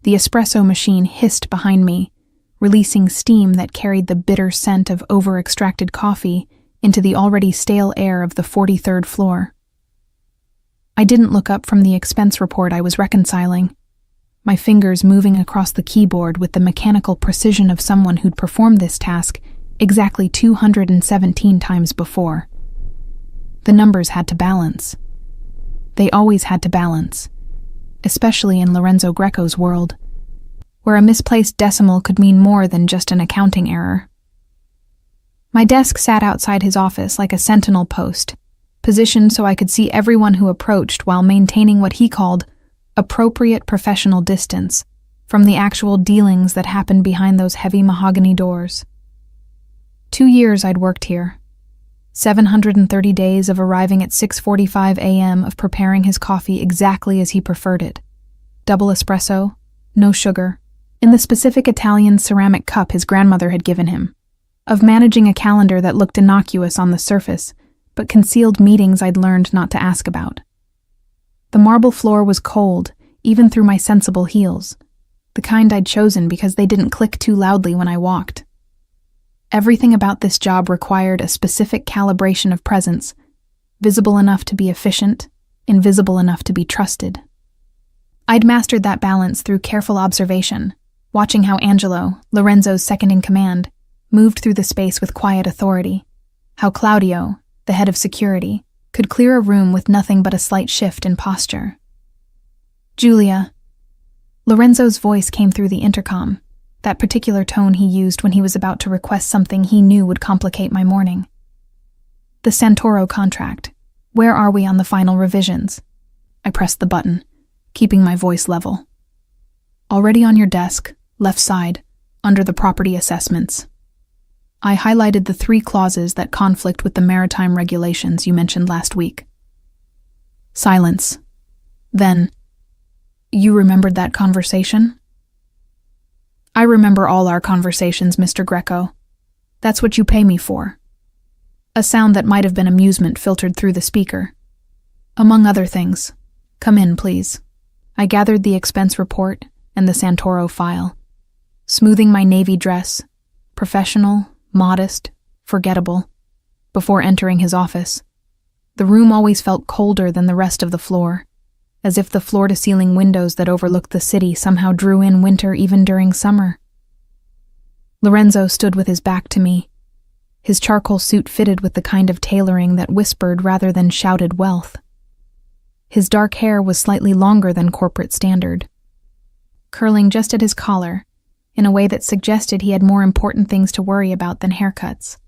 The espresso machine hissed behind me, releasing steam that carried the bitter scent of over-extracted coffee into the already stale air of the 43rd floor. I didn't look up from the expense report I was reconciling, my fingers moving across the keyboard with the mechanical precision of someone who'd performed this task exactly 217 times before. The numbers had to balance. They always had to balance, especially in Lorenzo Greco's world, where a misplaced decimal could mean more than just an accounting error. My desk sat outside his office like a sentinel post, positioned so I could see everyone who approached while maintaining what he called appropriate professional distance from the actual dealings that happened behind those heavy mahogany doors. 2 years I'd worked here. 730 days of arriving at 6:45 a.m., of preparing his coffee exactly as he preferred it. Double espresso, no sugar, in the specific Italian ceramic cup his grandmother had given him. Of managing a calendar that looked innocuous on the surface, but concealed meetings I'd learned not to ask about. The marble floor was cold, even through my sensible heels, the kind I'd chosen because they didn't click too loudly when I walked. Everything about this job required a specific calibration of presence, visible enough to be efficient, invisible enough to be trusted. I'd mastered that balance through careful observation, watching how Angelo, Lorenzo's second-in-command, moved through the space with quiet authority, how Claudio, the head of security, could clear a room with nothing but a slight shift in posture. Julia. Lorenzo's voice came through the intercom, that particular tone he used when he was about to request something he knew would complicate my morning. The Santoro contract. Where are we on the final revisions? I pressed the button, keeping my voice level. Already on your desk, left side, under the property assessments. I highlighted the 3 clauses that conflict with the maritime regulations you mentioned last week. Silence. Then, you remembered that conversation? I remember all our conversations, Mr. Greco. That's what you pay me for. A sound that might have been amusement filtered through the speaker. Among other things. Come in, please. I gathered the expense report and the Santoro file, smoothing my navy dress, professional, modest, forgettable, before entering his office. The room always felt colder than the rest of the floor, as if the floor-to-ceiling windows that overlooked the city somehow drew in winter even during summer. Lorenzo stood with his back to me, his charcoal suit fitted with the kind of tailoring that whispered rather than shouted wealth. His dark hair was slightly longer than corporate standard, curling just at his collar, in a way that suggested he had more important things to worry about than haircuts.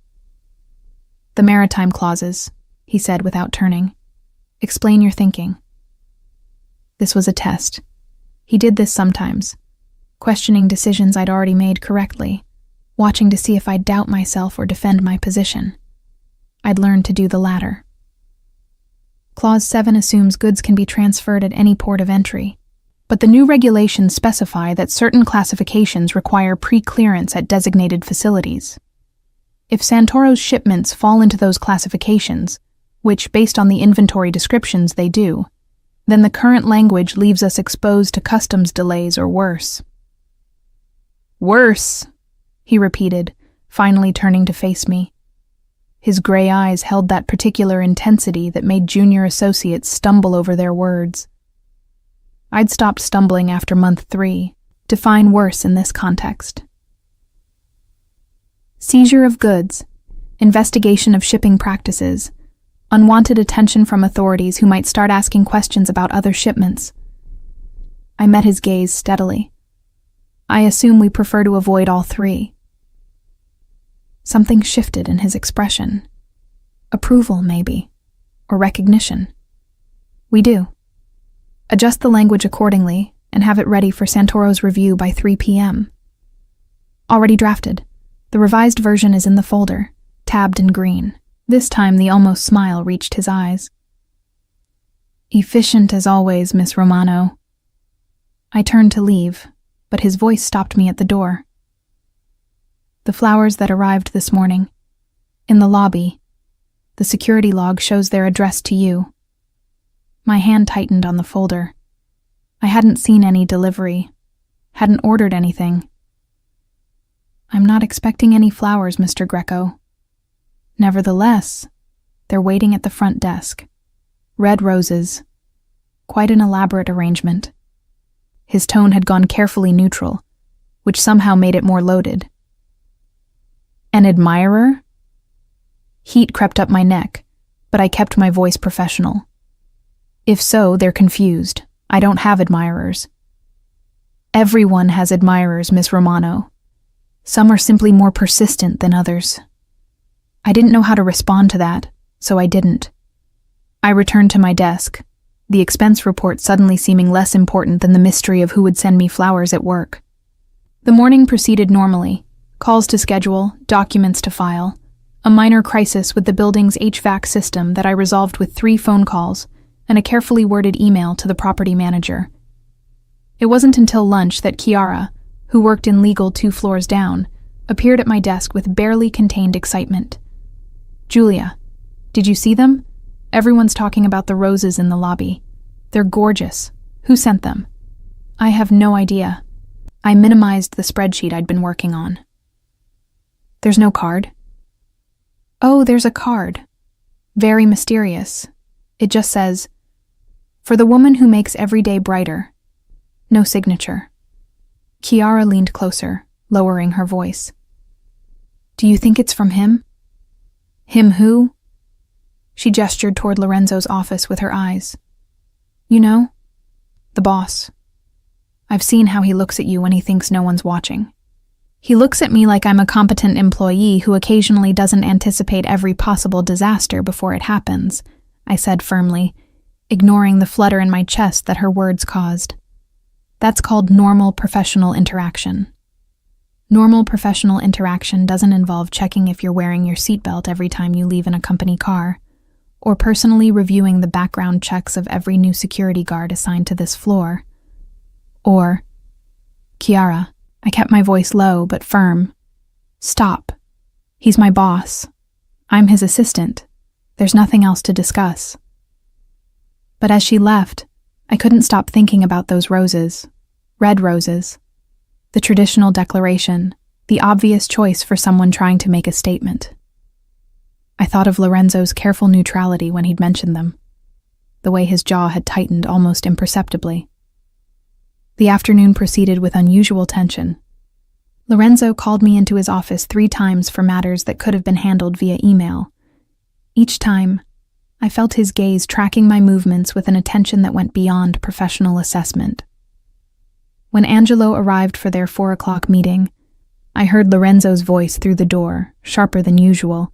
The maritime clauses, he said without turning. Explain your thinking. This was a test. He did this sometimes, questioning decisions I'd already made correctly, watching to see if I'd doubt myself or defend my position. I'd learned to do the latter. Clause 7 assumes goods can be transferred at any port of entry, but the new regulations specify that certain classifications require pre-clearance at designated facilities. If Santoro's shipments fall into those classifications, which, based on the inventory descriptions, they do, then the current language leaves us exposed to customs delays or worse. Worse, he repeated, finally turning to face me. His gray eyes held that particular intensity that made junior associates stumble over their words. I'd stopped stumbling after month 3, to find worse in this context. Seizure of goods, investigation of shipping practices, unwanted attention from authorities who might start asking questions about other shipments. I met his gaze steadily. I assume we prefer to avoid all 3. Something shifted in his expression. Approval, maybe, or recognition. We do. Adjust the language accordingly and have it ready for Santoro's review by 3 p.m. Already drafted. The revised version is in the folder, tabbed in green. This time the almost smile reached his eyes. Efficient as always, Miss Romano. I turned to leave, but his voice stopped me at the door. The flowers that arrived this morning. In the lobby. The security log shows they're addressed to you. My hand tightened on the folder. I hadn't seen any delivery, Hadn't ordered anything. I'm not expecting any flowers, Mr. Greco. Nevertheless, they're waiting at the front desk. Red roses. Quite an elaborate arrangement. His tone had gone carefully neutral, which somehow made it more loaded. An admirer? Heat crept up my neck, but I kept my voice professional. If so, they're confused. I don't have admirers. Everyone has admirers, Miss Romano. Some are simply more persistent than others. I didn't know how to respond to that, so I didn't. I returned to my desk, the expense report suddenly seeming less important than the mystery of who would send me flowers at work. The morning proceeded normally. Calls to schedule, documents to file, a minor crisis with the building's HVAC system that I resolved with 3 phone calls and a carefully worded email to the property manager. It wasn't until lunch that Chiara, who worked in legal 2 floors down, appeared at my desk with barely contained excitement. Julia, did you see them? Everyone's talking about the roses in the lobby. They're gorgeous. Who sent them? I have no idea. I minimized the spreadsheet I'd been working on. There's no card? Oh, there's a card. Very mysterious. It just says, "For the woman who makes every day brighter." No signature. Chiara leaned closer, lowering her voice. Do you think it's from him? Him who? She gestured toward Lorenzo's office with her eyes. You know? The boss. I've seen how he looks at you when he thinks no one's watching. He looks at me like I'm a competent employee who occasionally doesn't anticipate every possible disaster before it happens, I said firmly, ignoring the flutter in my chest that her words caused. That's called normal professional interaction. Normal professional interaction doesn't involve checking if you're wearing your seatbelt every time you leave in a company car, or personally reviewing the background checks of every new security guard assigned to this floor. Or, Chiara, I kept my voice low but firm. Stop. He's my boss. I'm his assistant. There's nothing else to discuss. But as she left, I couldn't stop thinking about those roses. Red roses. The traditional declaration, the obvious choice for someone trying to make a statement. I thought of Lorenzo's careful neutrality when he'd mentioned them, the way his jaw had tightened almost imperceptibly. The afternoon proceeded with unusual tension. Lorenzo called me into his office 3 times for matters that could have been handled via email. Each time, I felt his gaze tracking my movements with an attention that went beyond professional assessment. When Angelo arrived for their 4 o'clock meeting, I heard Lorenzo's voice through the door, sharper than usual,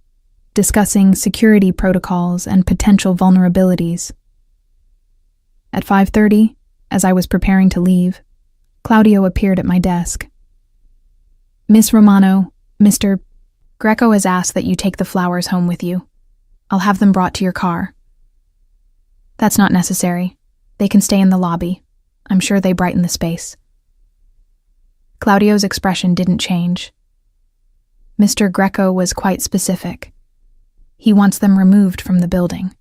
discussing security protocols and potential vulnerabilities. At 5:30, as I was preparing to leave, Claudio appeared at my desk. Miss Romano, Mr. Greco has asked that you take the flowers home with you. I'll have them brought to your car. That's not necessary. They can stay in the lobby. I'm sure they brighten the space. Claudio's expression didn't change. Mr. Greco was quite specific. He wants them removed from the building.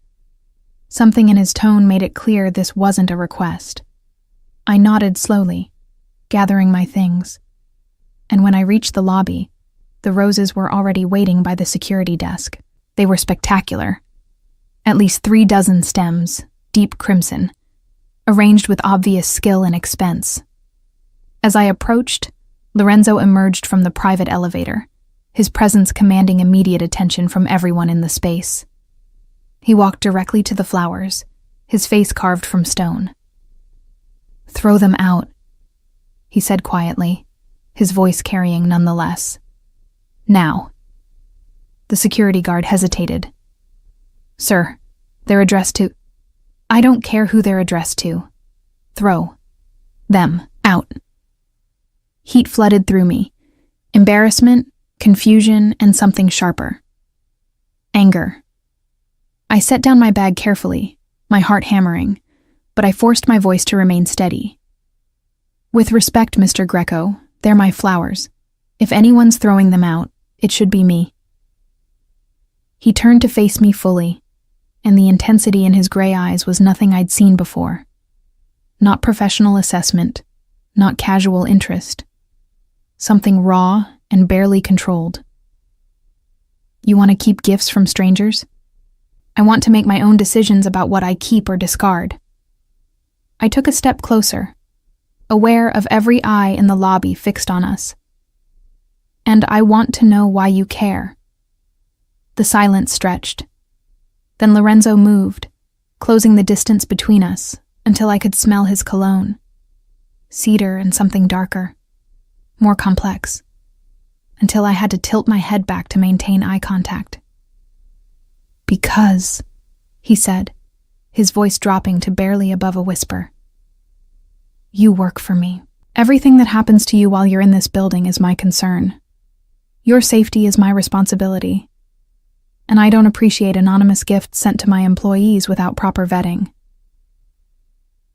Something in his tone made it clear this wasn't a request. I nodded slowly, gathering my things. And when I reached the lobby, the roses were already waiting by the security desk. They were spectacular. At least 3 dozen stems, deep crimson, arranged with obvious skill and expense. As I approached, Lorenzo emerged from the private elevator, his presence commanding immediate attention from everyone in the space. He walked directly to the flowers, his face carved from stone. Throw them out, he said quietly, his voice carrying nonetheless. Now. The security guard hesitated. Sir, they're addressed to... I don't care who they're addressed to. Throw them out. Heat flooded through me. Embarrassment, confusion, and something sharper. Anger. I set down my bag carefully, my heart hammering, but I forced my voice to remain steady. With respect, Mr. Greco, they're my flowers. If anyone's throwing them out, it should be me. He turned to face me fully, and the intensity in his gray eyes was nothing I'd seen before. Not professional assessment, not casual interest. Something raw and barely controlled. You want to keep gifts from strangers? I want to make my own decisions about what I keep or discard. I took a step closer, aware of every eye in the lobby fixed on us. And I want to know why you care. The silence stretched. Then Lorenzo moved, closing the distance between us until I could smell his cologne. Cedar and something darker, more complex, until I had to tilt my head back to maintain eye contact. Because, he said, his voice dropping to barely above a whisper. You work for me. Everything that happens to you while you're in this building is my concern. Your safety is my responsibility. And I don't appreciate anonymous gifts sent to my employees without proper vetting.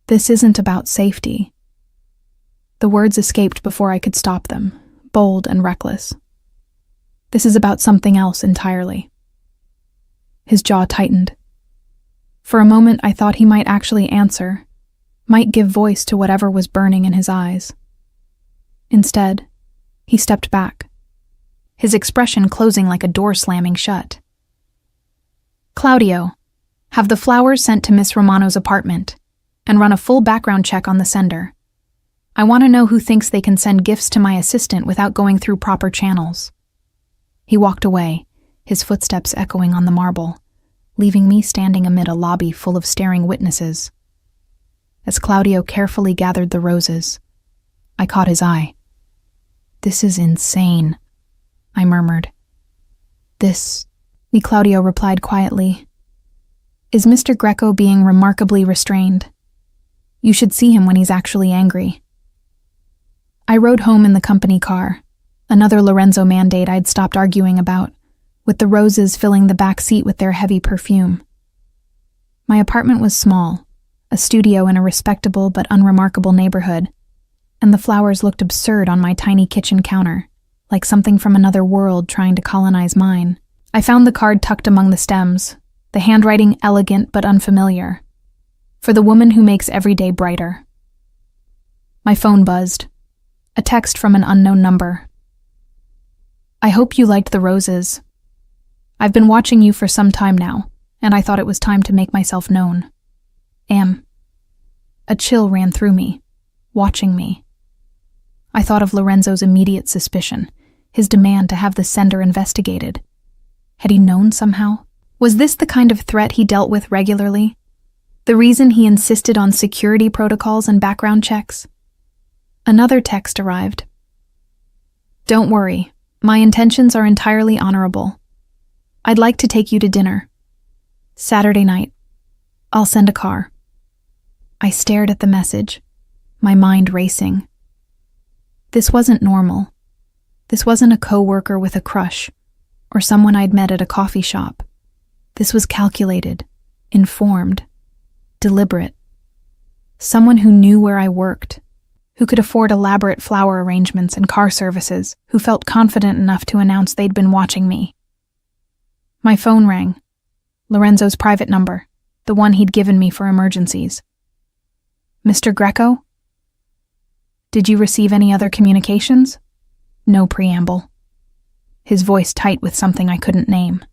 This isn't about safety. The words escaped before I could stop them, bold and reckless. This is about something else entirely. His jaw tightened. For a moment I thought he might actually answer, might give voice to whatever was burning in his eyes. Instead, he stepped back, his expression closing like a door slamming shut. Claudio, have the flowers sent to Miss Romano's apartment, and run a full background check on the sender. I want to know who thinks they can send gifts to my assistant without going through proper channels. He walked away, his footsteps echoing on the marble, leaving me standing amid a lobby full of staring witnesses. As Claudio carefully gathered the roses, I caught his eye. This is insane, I murmured. Claudio replied quietly. Is Mr. Greco being remarkably restrained? You should see him when he's actually angry. I rode home in the company car, another Lorenzo mandate I'd stopped arguing about, with the roses filling the back seat with their heavy perfume. My apartment was small, a studio in a respectable but unremarkable neighborhood, and the flowers looked absurd on my tiny kitchen counter, like something from another world trying to colonize mine. I found the card tucked among the stems, the handwriting elegant but unfamiliar. For the woman who makes every day brighter. My phone buzzed. A text from an unknown number. I hope you liked the roses. I've been watching you for some time now, and I thought it was time to make myself known. A chill ran through me, watching me. I thought of Lorenzo's immediate suspicion, his demand to have the sender investigated. Had he known somehow? Was this the kind of threat he dealt with regularly? The reason he insisted on security protocols and background checks? Another text arrived. Don't worry, my intentions are entirely honorable. I'd like to take you to dinner. Saturday night. I'll send a car. I stared at the message, my mind racing. This wasn't normal. This wasn't a coworker with a crush, or someone I'd met at a coffee shop. This was calculated, informed, deliberate. Someone who knew where I worked, who could afford elaborate flower arrangements and car services, who felt confident enough to announce they'd been watching me. My phone rang. Lorenzo's private number, the one he'd given me for emergencies. Mr. Greco? Did you receive any other communications? No preamble. His voice tight with something I couldn't name.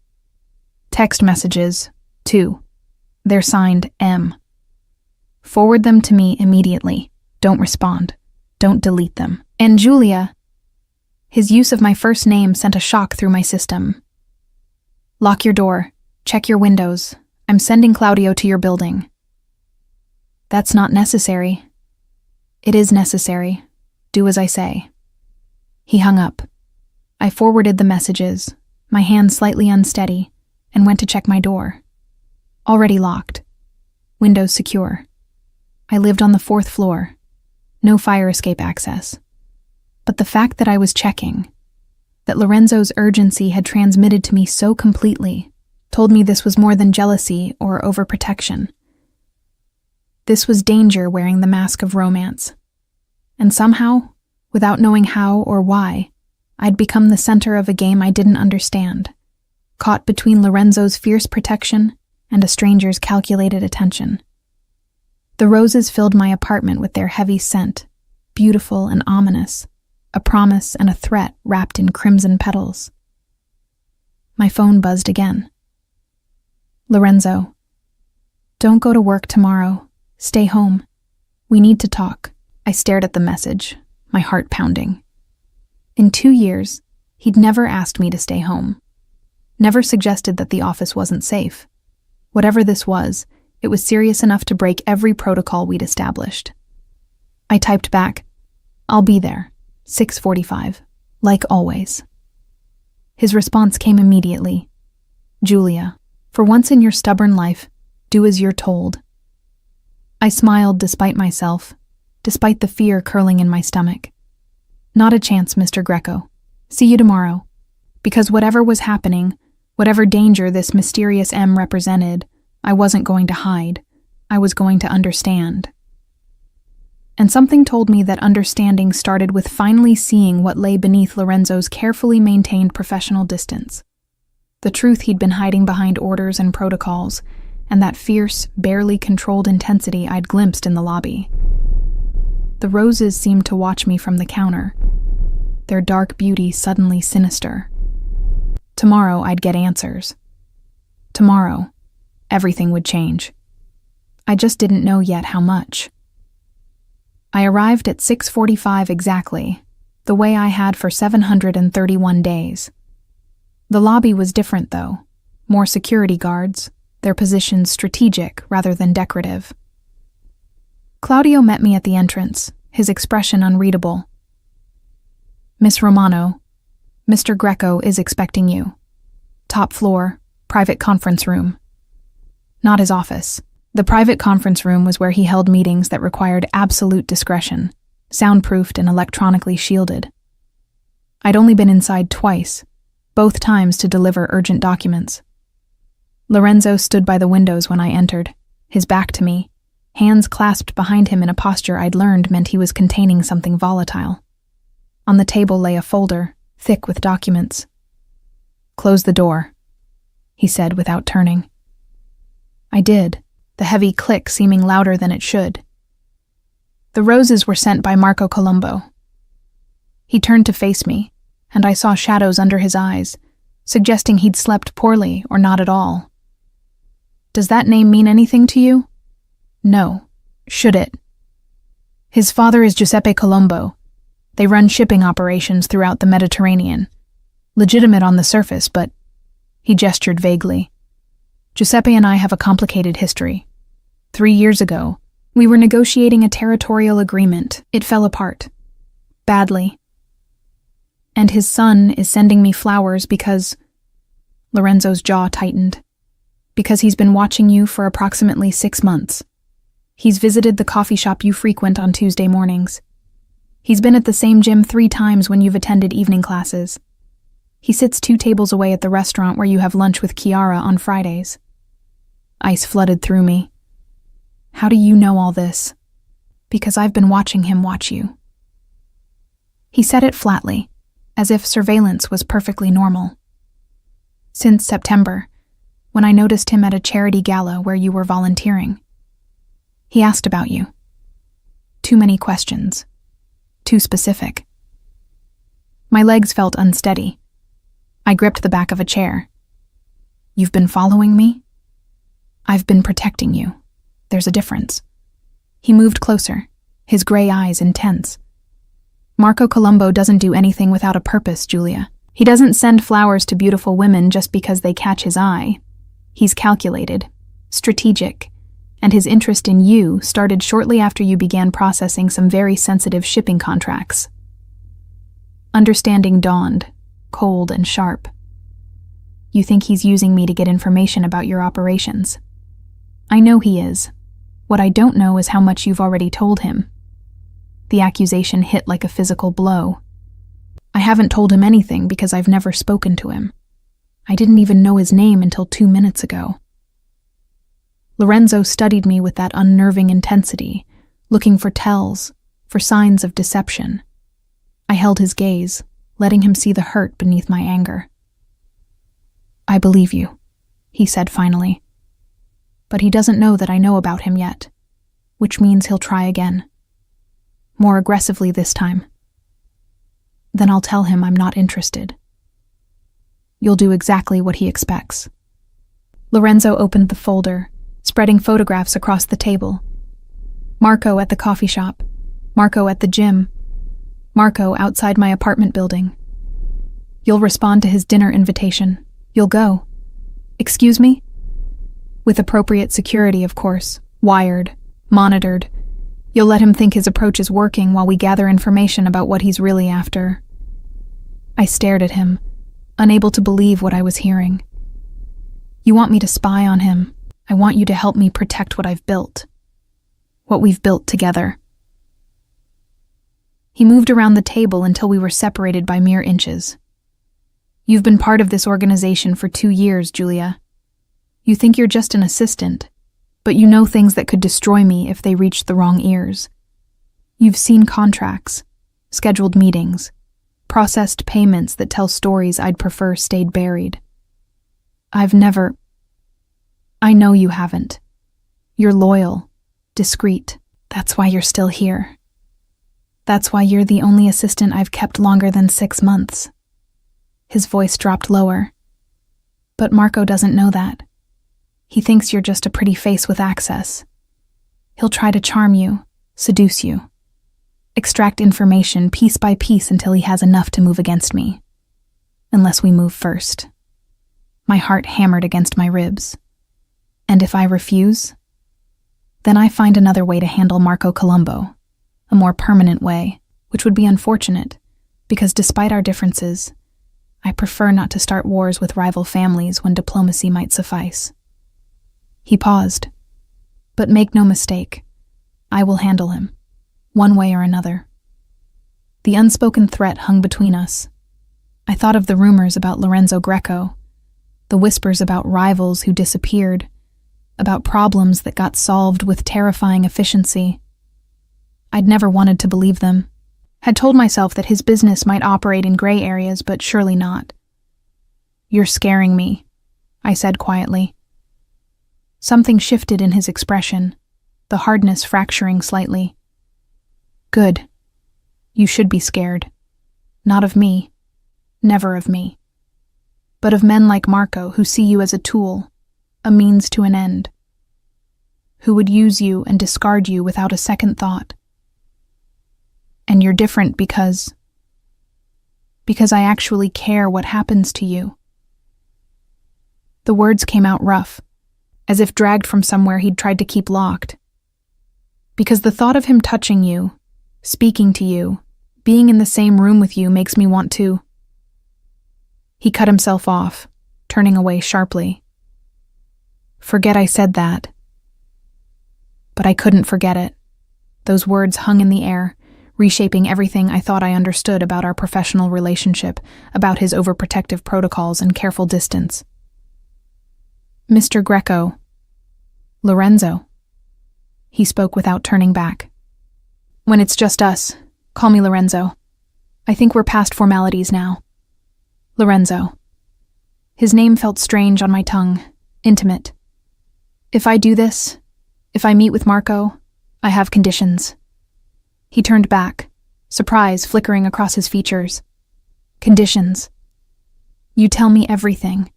Text messages, 2. They're signed M. Forward them to me immediately. Don't respond. Don't delete them. And Julia. His use of my first name sent a shock through my system. Lock your door. Check your windows. I'm sending Claudio to your building. That's not necessary. It is necessary. Do as I say. He hung up. I forwarded the messages, my hand slightly unsteady, and went to check my door. Already locked. Windows secure. I lived on the 4th floor. No fire escape access. But the fact that I was checking, that Lorenzo's urgency had transmitted to me so completely, told me this was more than jealousy or overprotection. This was danger wearing the mask of romance. And somehow, without knowing how or why, I'd become the center of a game I didn't understand, caught between Lorenzo's fierce protection and a stranger's calculated attention. The roses filled my apartment with their heavy scent, beautiful and ominous, a promise and a threat wrapped in crimson petals. My phone buzzed again. Lorenzo, don't go to work tomorrow. Stay home. We need to talk. I stared at the message, my heart pounding. In 2 years, he'd never asked me to stay home. Never suggested that the office wasn't safe. Whatever this was, it was serious enough to break every protocol we'd established. I typed back, I'll be there, 6:45, like always. His response came immediately. Julia, for once in your stubborn life, do as you're told. I smiled despite myself, despite the fear curling in my stomach. Not a chance, Mr. Greco. See you tomorrow. Because whatever was happening, whatever danger this mysterious M represented, I wasn't going to hide. I was going to understand. And something told me that understanding started with finally seeing what lay beneath Lorenzo's carefully maintained professional distance. The truth he'd been hiding behind orders and protocols, and that fierce, barely controlled intensity I'd glimpsed in the lobby. The roses seemed to watch me from the counter, their dark beauty suddenly sinister. Tomorrow I'd get answers. Tomorrow, everything would change. I just didn't know yet how much. I arrived at 6:45 exactly, the way I had for 731 days. The lobby was different, though. More security guards, their positions strategic rather than decorative. Claudio met me at the entrance, his expression unreadable. Miss Romano, Mr. Greco is expecting you. Top floor, private conference room. Not his office. The private conference room was where he held meetings that required absolute discretion, soundproofed and electronically shielded. I'd only been inside twice, both times to deliver urgent documents. Lorenzo stood by the windows when I entered, his back to me, hands clasped behind him in a posture I'd learned meant he was containing something volatile. On the table lay a folder, thick with documents. "Close the door," he said without turning. I did, the heavy click seeming louder than it should. The roses were sent by Marco Colombo. He turned to face me, and I saw shadows under his eyes, suggesting he'd slept poorly or not at all. Does that name mean anything to you? No. Should it? His father is Giuseppe Colombo. They run shipping operations throughout the Mediterranean. Legitimate on the surface, but... He gestured vaguely. Giuseppe and I have a complicated history. 3 years ago, we were negotiating a territorial agreement. It fell apart. Badly. And his son is sending me flowers because... Lorenzo's jaw tightened. Because he's been watching you for approximately 6 months. He's visited the coffee shop you frequent on Tuesday mornings. He's been at the same gym 3 times when you've attended evening classes. He sits 2 tables away at the restaurant where you have lunch with Chiara on Fridays. Ice flooded through me. How do you know all this? Because I've been watching him watch you. He said it flatly, as if surveillance was perfectly normal. Since September, when I noticed him at a charity gala where you were volunteering. He asked about you. Too many questions. Too specific. My legs felt unsteady. I gripped the back of a chair. You've been following me? I've been protecting you. There's a difference. He moved closer, his gray eyes intense. Marco Colombo doesn't do anything without a purpose, Julia. He doesn't send flowers to beautiful women just because they catch his eye. He's calculated, strategic, and his interest in you started shortly after you began processing some very sensitive shipping contracts. Understanding dawned, cold and sharp. You think he's using me to get information about your operations. I know he is. What I don't know is how much you've already told him. The accusation hit like a physical blow. I haven't told him anything because I've never spoken to him. I didn't even know his name until 2 minutes ago. Lorenzo studied me with that unnerving intensity, looking for tells, for signs of deception. I held his gaze, letting him see the hurt beneath my anger. I believe you, he said finally. But he doesn't know that I know about him yet, which means he'll try again. more aggressively this time. Then I'll tell him I'm not interested. You'll do exactly what he expects. Lorenzo opened the folder, spreading photographs across the table. Marco at the coffee shop, Marco at the gym, Marco outside my apartment building. You'll respond to his dinner invitation. You'll go. Excuse me? With appropriate security, of course, wired, monitored. You'll let him think his approach is working while we gather information about what he's really after. I stared at him, unable to believe what I was hearing. You want me to spy on him. I want you to help me protect what I've built. What we've built together. He moved around the table until we were separated by mere inches. You've been part of this organization for 2 years, Julia. You think you're just an assistant, but you know things that could destroy me if they reached the wrong ears. You've seen contracts, scheduled meetings, processed payments that tell stories I'd prefer stayed buried. I've never... I know you haven't. You're loyal, discreet. That's why you're still here. That's why you're the only assistant I've kept longer than 6 months. His voice dropped lower. But Marco doesn't know that. He thinks you're just a pretty face with access. He'll try to charm you, seduce you, extract information piece by piece until he has enough to move against me. Unless we move first. My heart hammered against my ribs. And if I refuse, then I find another way to handle Marco Colombo, a more permanent way, which would be unfortunate, because despite our differences, I prefer not to start wars with rival families when diplomacy might suffice. He paused. But make no mistake, I will handle him, one way or another. The unspoken threat hung between us. I thought of the rumors about Lorenzo Greco, the whispers about rivals who disappeared, about problems that got solved with terrifying efficiency. I'd never wanted to believe them. Had told myself that his business might operate in gray areas, but surely not. You're scaring me, I said quietly. Something shifted in his expression, the hardness fracturing slightly. Good. You should be scared. Not of me. Never of me. But of men like Marco who see you as a tool, a means to an end. Who would use you and discard you without a second thought. And you're different because I actually care what happens to you. The words came out rough, as if dragged from somewhere he'd tried to keep locked. Because the thought of him touching you, speaking to you, being in the same room with you makes me want to... He cut himself off, turning away sharply. Forget I said that. But I couldn't forget it. Those words hung in the air, reshaping everything I thought I understood about our professional relationship, about his overprotective protocols and careful distance. Mr. Greco. Lorenzo. He spoke without turning back. When it's just us, call me Lorenzo. I think we're past formalities now. Lorenzo. His name felt strange on my tongue, intimate. If I do this, if I meet with Marco, I have conditions. He turned back, surprise flickering across his features. Conditions. You tell me everything.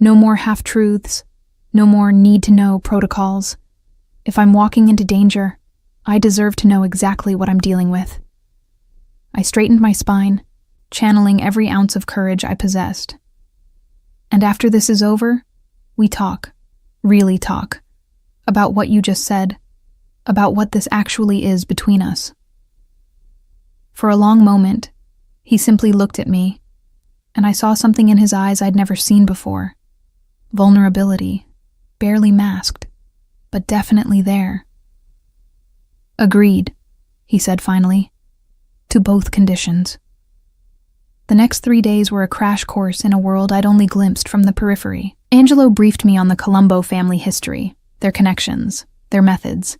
No more half-truths, no more need-to-know protocols. If I'm walking into danger, I deserve to know exactly what I'm dealing with. I straightened my spine, channeling every ounce of courage I possessed. And after this is over, we talk, really talk, about what you just said, about what this actually is between us. For a long moment, he simply looked at me, and I saw something in his eyes I'd never seen before. Vulnerability, barely masked, but definitely there. Agreed, he said finally, to both conditions. The next 3 days were a crash course in a world I'd only glimpsed from the periphery. Angelo briefed me on the Colombo family history, their connections, their methods.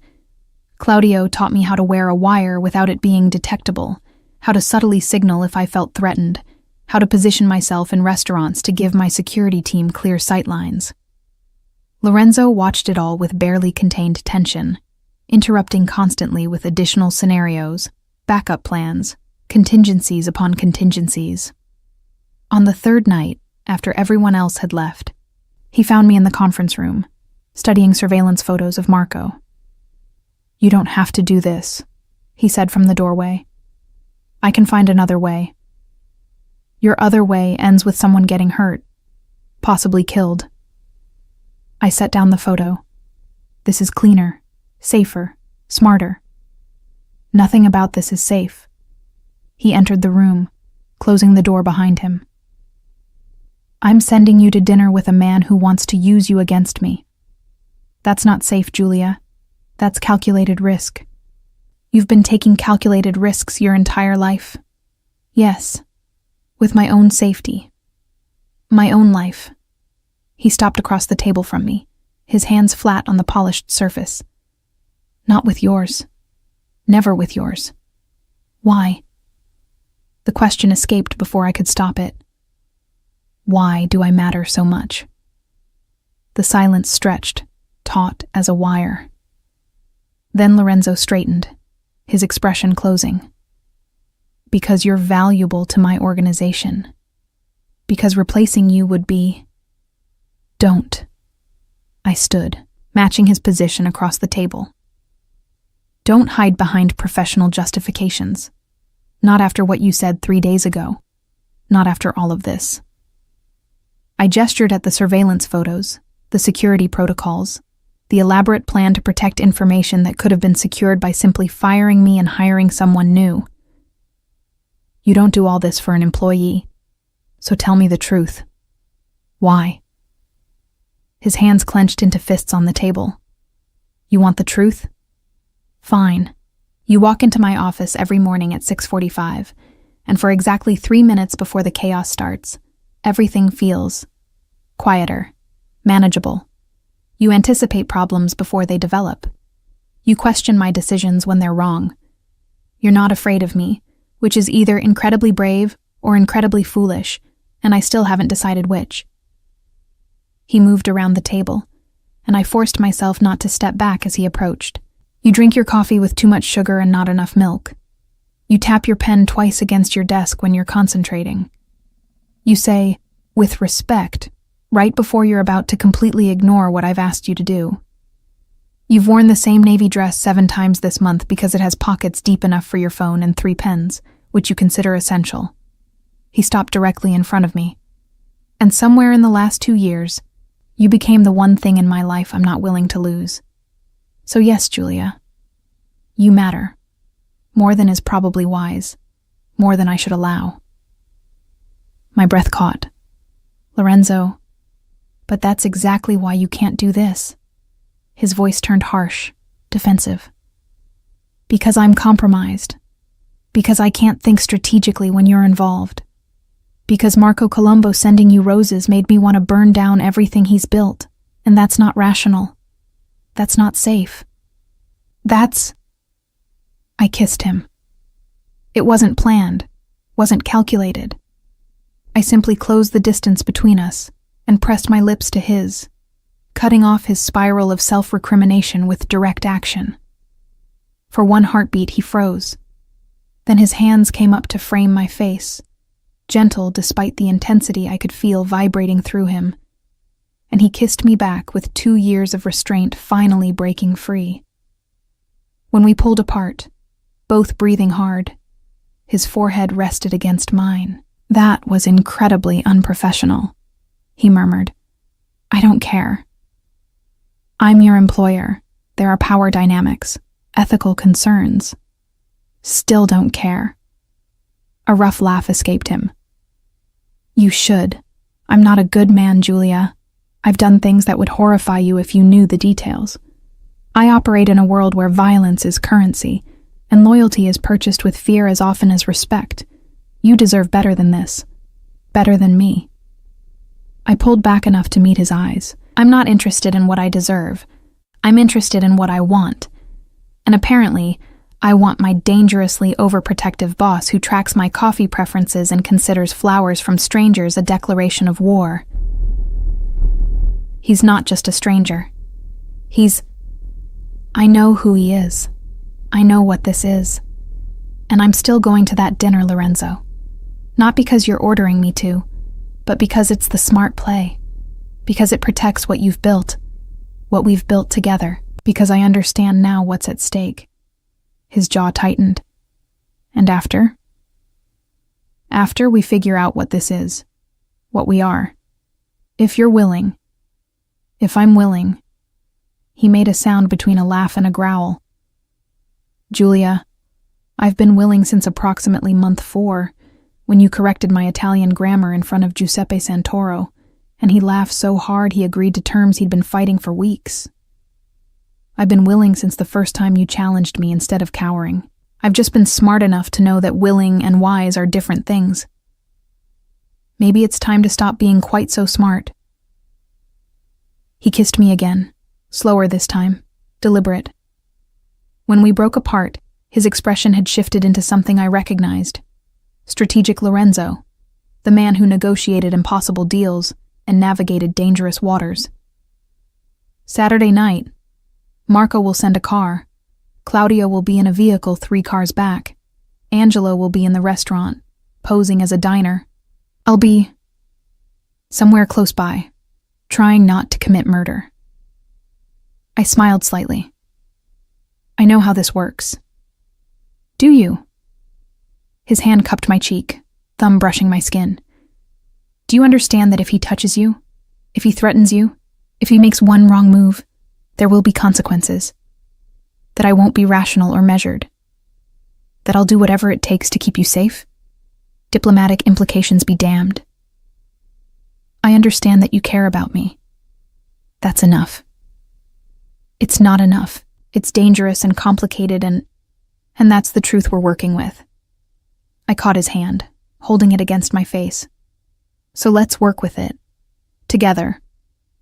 Claudio taught me how to wear a wire without it being detectable, how to subtly signal if I felt threatened, how to position myself in restaurants to give my security team clear sightlines. Lorenzo watched it all with barely contained tension, interrupting constantly with additional scenarios, backup plans, contingencies upon contingencies. On the third night, after everyone else had left, he found me in the conference room, studying surveillance photos of Marco. "You don't have to do this," he said from the doorway. "I can find another way." "Your other way ends with someone getting hurt, possibly killed." I set down the photo. "This is cleaner, safer, smarter." "Nothing about this is safe." He entered the room, closing the door behind him. "I'm sending you to dinner with a man who wants to use you against me. That's not safe, Julia. That's calculated risk. You've been taking calculated risks your entire life." "Yes, with my own safety. My own life." He stopped across the table from me, his hands flat on the polished surface. "Not with yours. Never with yours." "Why?" The question escaped before I could stop it. Why do I matter so much? The silence stretched, taut as a wire. Then Lorenzo straightened, his expression closing. "Because you're valuable to my organization. Because replacing you would be..." "Don't." I stood, matching his position across the table. "Don't hide behind professional justifications. Not after what you said 3 days ago. Not after all of this." I gestured at the surveillance photos, the security protocols, the elaborate plan to protect information that could have been secured by simply firing me and hiring someone new. "You don't do all this for an employee, so tell me the truth. Why?" His hands clenched into fists on the table. "You want the truth? Fine. You walk into my office every morning at 6:45, and for exactly 3 minutes before the chaos starts, everything feels quieter, manageable. You anticipate problems before they develop. You question my decisions when they're wrong. You're not afraid of me, which is either incredibly brave or incredibly foolish, and I still haven't decided which." He moved around the table, and I forced myself not to step back as he approached. "You drink your coffee with too much sugar and not enough milk. You tap your pen twice against your desk when you're concentrating. You say, 'with respect,' right before you're about to completely ignore what I've asked you to do. You've worn the same navy dress 7 times this month because it has pockets deep enough for your phone and 3 pens, which you consider essential." He stopped directly in front of me. "And somewhere in the last 2 years, you became the one thing in my life I'm not willing to lose. So yes, Julia, you matter. More than is probably wise. More than I should allow." My breath caught. "Lorenzo, but that's exactly why you can't do this." His voice turned harsh, defensive. "Because I'm compromised. Because I can't think strategically when you're involved. Because Marco Colombo sending you roses made me want to burn down everything he's built, and that's not rational. That's not safe. That's..." I kissed him. It wasn't planned, wasn't calculated. I simply closed the distance between us and pressed my lips to his, cutting off his spiral of self-recrimination with direct action. For one heartbeat, he froze. Then his hands came up to frame my face, gentle despite the intensity I could feel vibrating through him, and he kissed me back with 2 years of restraint finally breaking free. When we pulled apart, both breathing hard, his forehead rested against mine. "That was incredibly unprofessional," he murmured. "I don't care. I'm your employer. There are power dynamics, ethical concerns. Still don't care." A rough laugh escaped him. "You should. I'm not a good man, Julia. I've done things that would horrify you if you knew the details. I operate in a world where violence is currency, and loyalty is purchased with fear as often as respect. You deserve better than this. Better than me." I pulled back enough to meet his eyes. "I'm not interested in what I deserve. I'm interested in what I want. And apparently, I want my dangerously overprotective boss who tracks my coffee preferences and considers flowers from strangers a declaration of war. He's not just a stranger. I know who he is. I know what this is. And I'm still going to that dinner, Lorenzo. Not because you're ordering me to, but because it's the smart play. Because it protects what you've built, what we've built together. Because I understand now what's at stake. His jaw tightened. And after? After we figure out what this is, what we are. If you're willing. If I'm willing. He made a sound between a laugh and a growl. Julia, I've been willing since approximately month 4, when you corrected my Italian grammar in front of Giuseppe Santoro, and he laughed so hard he agreed to terms he'd been fighting for weeks. I've been willing since the first time you challenged me instead of cowering. I've just been smart enough to know that willing and wise are different things. Maybe it's time to stop being quite so smart. He kissed me again, slower this time, deliberate. When we broke apart, his expression had shifted into something I recognized. Strategic Lorenzo, the man who negotiated impossible deals and navigated dangerous waters. Saturday night, Marco will send a car. Claudio will be in a vehicle 3 cars back. Angelo will be in the restaurant, posing as a diner. I'll be somewhere close by, trying not to commit murder. I smiled slightly. I know how this works. Do you? His hand cupped my cheek, thumb brushing my skin. Do you understand that if he touches you, if he threatens you, if he makes one wrong move, there will be consequences? That I won't be rational or measured? That I'll do whatever it takes to keep you safe? Diplomatic implications be damned. I understand that you care about me. That's enough. It's not enough. It's dangerous and complicated and that's the truth we're working with. I caught his hand, holding it against my face. So let's work with it. Together.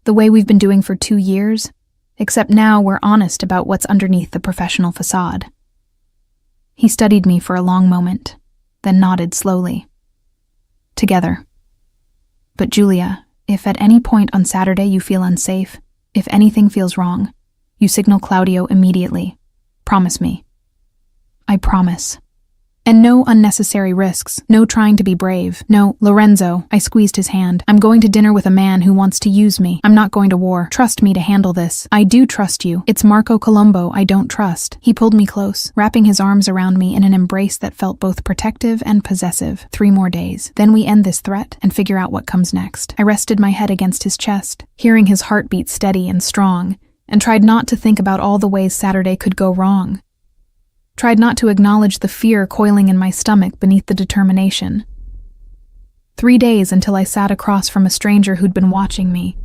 The way we've been doing for 2 years, except now we're honest about what's underneath the professional facade. He studied me for a long moment, then nodded slowly. Together. But Julia, if at any point on Saturday you feel unsafe, if anything feels wrong, you signal Claudio immediately. Promise me. I promise. And no unnecessary risks, no trying to be brave. No, Lorenzo, I squeezed his hand. I'm going to dinner with a man who wants to use me. I'm not going to war. Trust me to handle this. I do trust you. It's Marco Colombo I don't trust. He pulled me close, wrapping his arms around me in an embrace that felt both protective and possessive. 3 more days. Then we end this threat and figure out what comes next. I rested my head against his chest, hearing his heartbeat steady and strong, and tried not to think about all the ways Saturday could go wrong. Tried not to acknowledge the fear coiling in my stomach beneath the determination. 3 days until I sat across from a stranger who'd been watching me,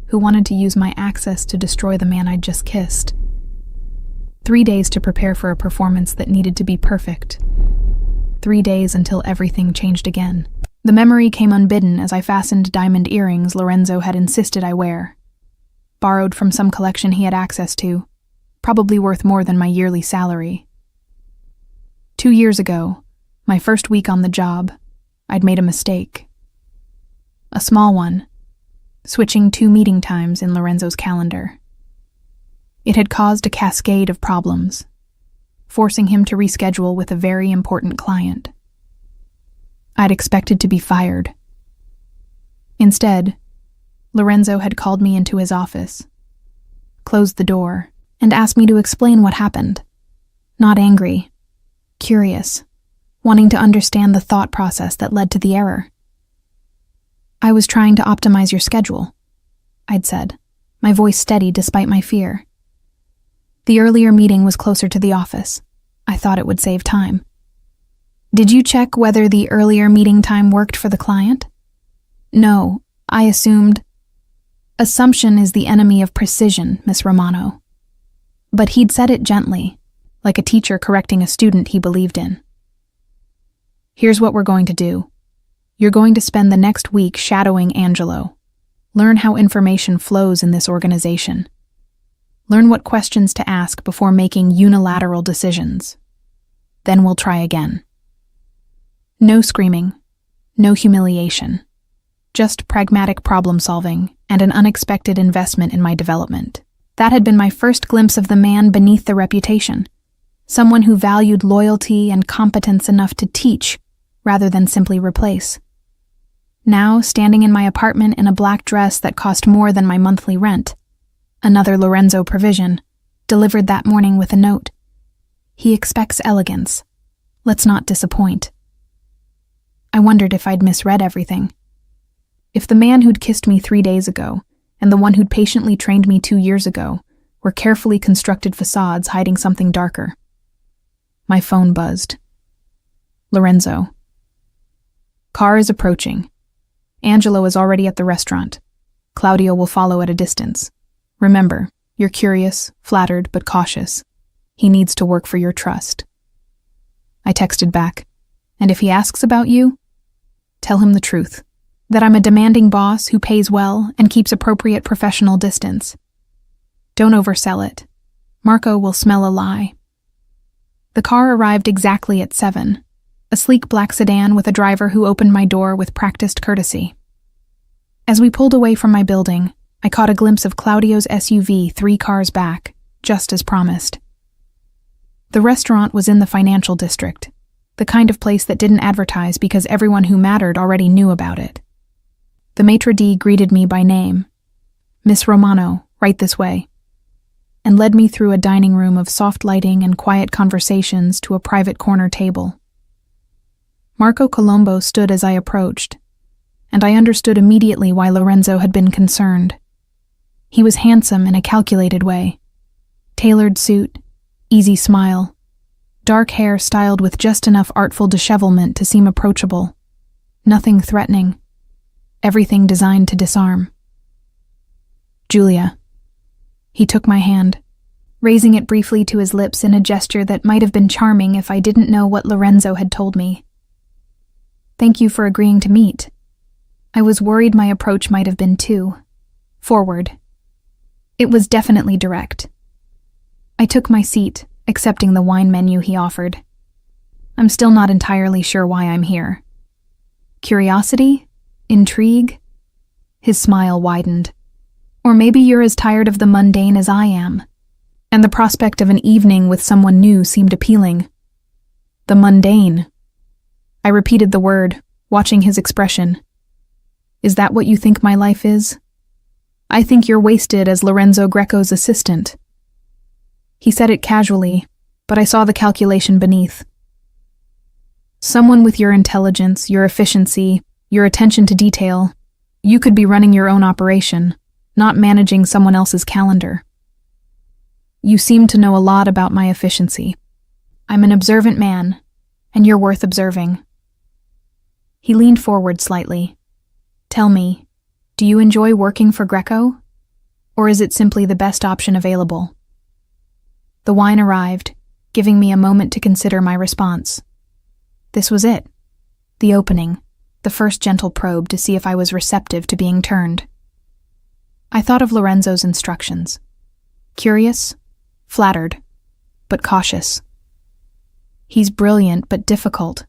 who wanted to use my access to destroy the man I'd just kissed. 3 days to prepare for a performance that needed to be perfect. 3 days until everything changed again. The memory came unbidden as I fastened diamond earrings Lorenzo had insisted I wear. Borrowed from some collection he had access to, probably worth more than my yearly salary. 2 years ago, my first week on the job, I'd made a mistake. A small one, switching 2 meeting times in Lorenzo's calendar. It had caused a cascade of problems, forcing him to reschedule with a very important client. I'd expected to be fired. Instead, Lorenzo had called me into his office, closed the door, and asked me to explain what happened. Not angry, curious, wanting to understand the thought process that led to the error. I was trying to optimize your schedule, I'd said, my voice steady despite my fear. The earlier meeting was closer to the office. I thought it would save time. Did you check whether the earlier meeting time worked for the client? No, I assumed. Assumption is the enemy of precision, Miss Romano. But he'd said it gently, like a teacher correcting a student he believed in. Here's what we're going to do. You're going to spend the next week shadowing Angelo. Learn how information flows in this organization. Learn what questions to ask before making unilateral decisions. Then we'll try again. No screaming, no humiliation. Just pragmatic problem solving and an unexpected investment in my development. That had been my first glimpse of the man beneath the reputation. someone who valued loyalty and competence enough to teach rather than simply replace. Now, standing in my apartment in a black dress that cost more than my monthly rent, another Lorenzo provision, delivered that morning with a note. He expects elegance. Let's not disappoint. I wondered if I'd misread everything. If the man who'd kissed me 3 days ago and the one who'd patiently trained me 2 years ago were carefully constructed facades hiding something darker. My phone buzzed. Lorenzo. Car is approaching. Angelo is already at the restaurant. Claudio will follow at a distance. Remember, you're curious, flattered, but cautious. He needs to work for your trust. I texted back, and if he asks about you, tell him the truth, that I'm a demanding boss who pays well and keeps appropriate professional distance. Don't oversell it. Marco will smell a lie. The car arrived exactly at 7, a sleek black sedan with a driver who opened my door with practiced courtesy. As we pulled away from my building, I caught a glimpse of Claudio's SUV 3 cars back, just as promised. The restaurant was in the financial district, the kind of place that didn't advertise because everyone who mattered already knew about it. The maitre d' greeted me by name, Miss Romano, right this way, and led me through a dining room of soft lighting and quiet conversations to a private corner table. Marco Colombo stood as I approached, and I understood immediately why Lorenzo had been concerned. He was handsome in a calculated way. Tailored suit, easy smile, dark hair styled with just enough artful dishevelment to seem approachable. Nothing threatening. Everything designed to disarm. Julia. He took my hand, raising it briefly to his lips in a gesture that might have been charming if I didn't know what Lorenzo had told me. Thank you for agreeing to meet. I was worried my approach might have been too forward. It was definitely direct. I took my seat, accepting the wine menu he offered. I'm still not entirely sure why I'm here. Curiosity? Intrigue? His smile widened. Or maybe you're as tired of the mundane as I am, and the prospect of an evening with someone new seemed appealing. The mundane. I repeated the word, watching his expression. Is that what you think my life is? I think you're wasted as Lorenzo Greco's assistant. He said it casually, but I saw the calculation beneath. Someone with your intelligence, your efficiency, your attention to detail, you could be running your own operation, not managing someone else's calendar. You seem to know a lot about my efficiency. I'm an observant man, and you're worth observing. He leaned forward slightly. Tell me, do you enjoy working for Greco? Or is it simply the best option available? The wine arrived, giving me a moment to consider my response. This was it. The opening, the first gentle probe to see if I was receptive to being turned. I thought of Lorenzo's instructions. Curious, flattered, but cautious. He's brilliant but difficult,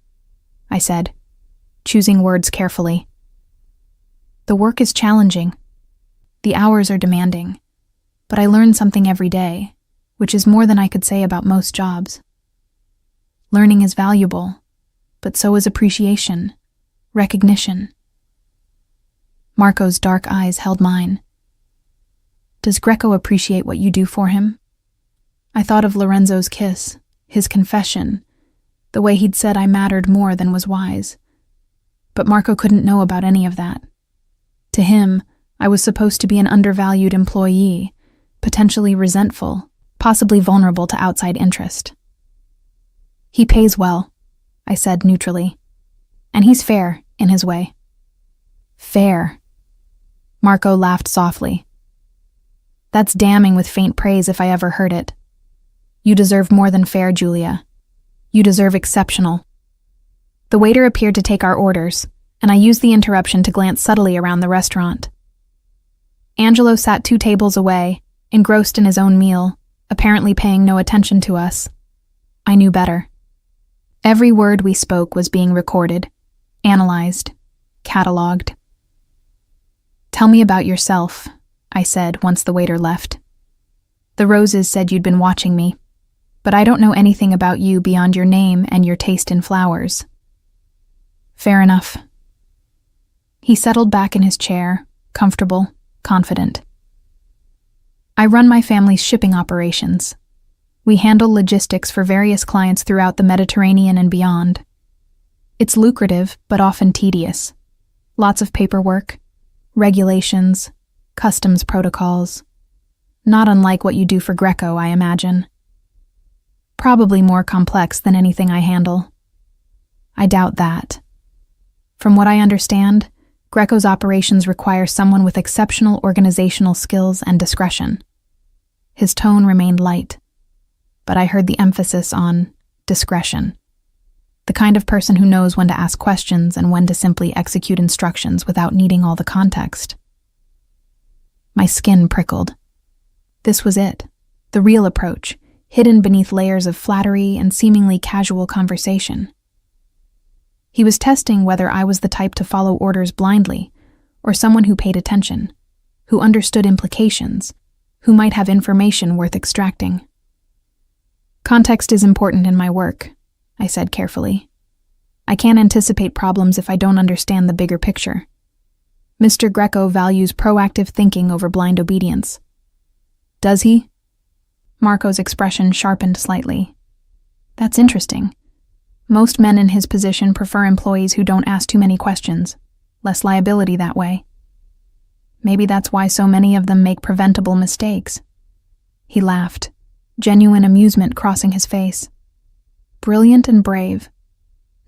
I said, choosing words carefully. The work is challenging. The hours are demanding, but I learn something every day, which is more than I could say about most jobs. Learning is valuable, but so is appreciation, recognition. Marco's dark eyes held mine. Does Greco appreciate what you do for him? I thought of Lorenzo's kiss, his confession, the way he'd said I mattered more than was wise. But Marco couldn't know about any of that. To him, I was supposed to be an undervalued employee, potentially resentful, possibly vulnerable to outside interest. He pays well, I said neutrally, and he's fair in his way. Fair. Marco laughed softly. That's damning with faint praise if I ever heard it. You deserve more than fair, Julia. You deserve exceptional. The waiter appeared to take our orders, and I used the interruption to glance subtly around the restaurant. Angelo sat 2 tables away, engrossed in his own meal, apparently paying no attention to us. I knew better. Every word we spoke was being recorded, analyzed, catalogued. Tell me about yourself, I said once the waiter left. The roses said you'd been watching me, but I don't know anything about you beyond your name and your taste in flowers." "Fair enough." He settled back in his chair, comfortable, confident. "I run my family's shipping operations. We handle logistics for various clients throughout the Mediterranean and beyond. It's lucrative, but often tedious. Lots of paperwork, regulations, customs protocols. Not unlike what you do for Greco, I imagine. Probably more complex than anything I handle." "I doubt that. From what I understand, Greco's operations require someone with exceptional organizational skills and discretion." His tone remained light, but I heard the emphasis on discretion. The kind of person who knows when to ask questions and when to simply execute instructions without needing all the context. My skin prickled. This was it, the real approach, hidden beneath layers of flattery and seemingly casual conversation. He was testing whether I was the type to follow orders blindly, or someone who paid attention, who understood implications, who might have information worth extracting. "Context is important in my work," I said carefully. "I can't anticipate problems if I don't understand the bigger picture. Mr. Greco values proactive thinking over blind obedience." "Does he?" Marco's expression sharpened slightly. "That's interesting. Most men in his position prefer employees who don't ask too many questions. Less liability that way. Maybe that's why so many of them make preventable mistakes." He laughed, genuine amusement crossing his face. "Brilliant and brave.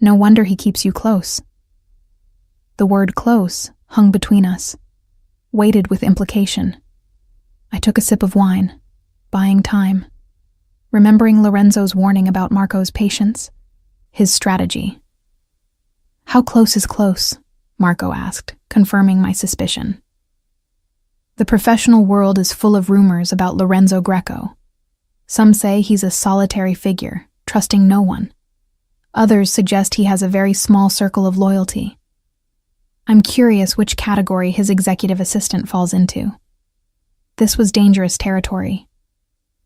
No wonder he keeps you close." The word close hung between us, weighted with implication. I took a sip of wine, buying time, remembering Lorenzo's warning about Marco's patience, his strategy. "How close is close?" Marco asked, confirming my suspicion. "The professional world is full of rumors about Lorenzo Greco. Some say he's a solitary figure, trusting no one. Others suggest he has a very small circle of loyalty. I'm curious which category his executive assistant falls into." This was dangerous territory.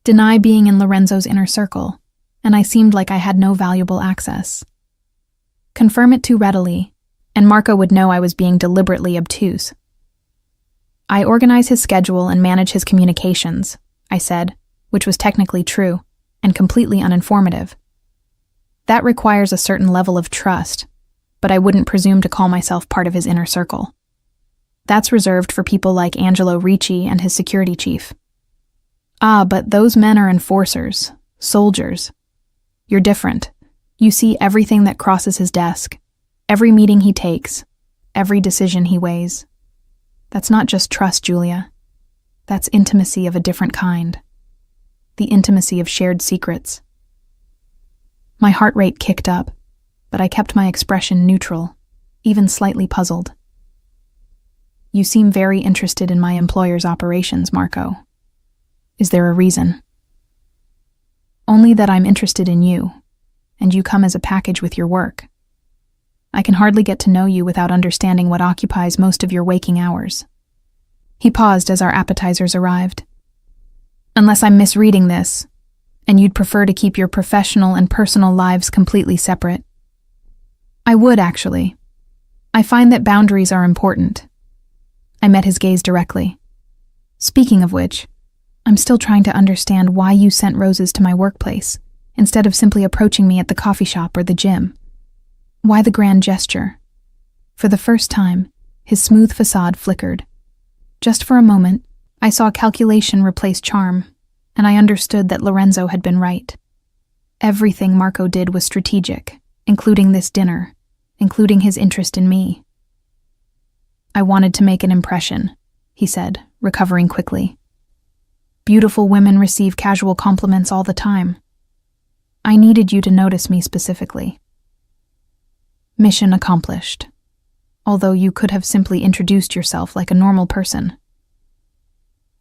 Deny being in Lorenzo's inner circle, and I seemed like I had no valuable access. Confirm it too readily, and Marco would know I was being deliberately obtuse. "I organize his schedule and manage his communications," I said, which was technically true, and completely uninformative. "That requires a certain level of trust, but I wouldn't presume to call myself part of his inner circle. That's reserved for people like Angelo Ricci and his security chief." "Ah, but those men are enforcers, soldiers. You're different. You see everything that crosses his desk, every meeting he takes, every decision he weighs. That's not just trust, Julia. That's intimacy of a different kind. The intimacy of shared secrets." My heart rate kicked up, but I kept my expression neutral, even slightly puzzled. "You seem very interested in my employer's operations, Marco. Is there a reason?" "Only that I'm interested in you, and you come as a package with your work. I can hardly get to know you without understanding what occupies most of your waking hours." He paused as our appetizers arrived. "Unless I'm misreading this, and you'd prefer to keep your professional and personal lives completely separate." "I would, actually. I find that boundaries are important." I met his gaze directly. "Speaking of which, I'm still trying to understand why you sent roses to my workplace, instead of simply approaching me at the coffee shop or the gym. Why the grand gesture?" For the first time, his smooth facade flickered. Just for a moment, I saw calculation replace charm, and I understood that Lorenzo had been right. Everything Marco did was strategic, including this dinner, including his interest in me. "I wanted to make an impression," he said, recovering quickly. "Beautiful women receive casual compliments all the time. I needed you to notice me specifically." Mission accomplished, although you could have simply introduced yourself like a normal person.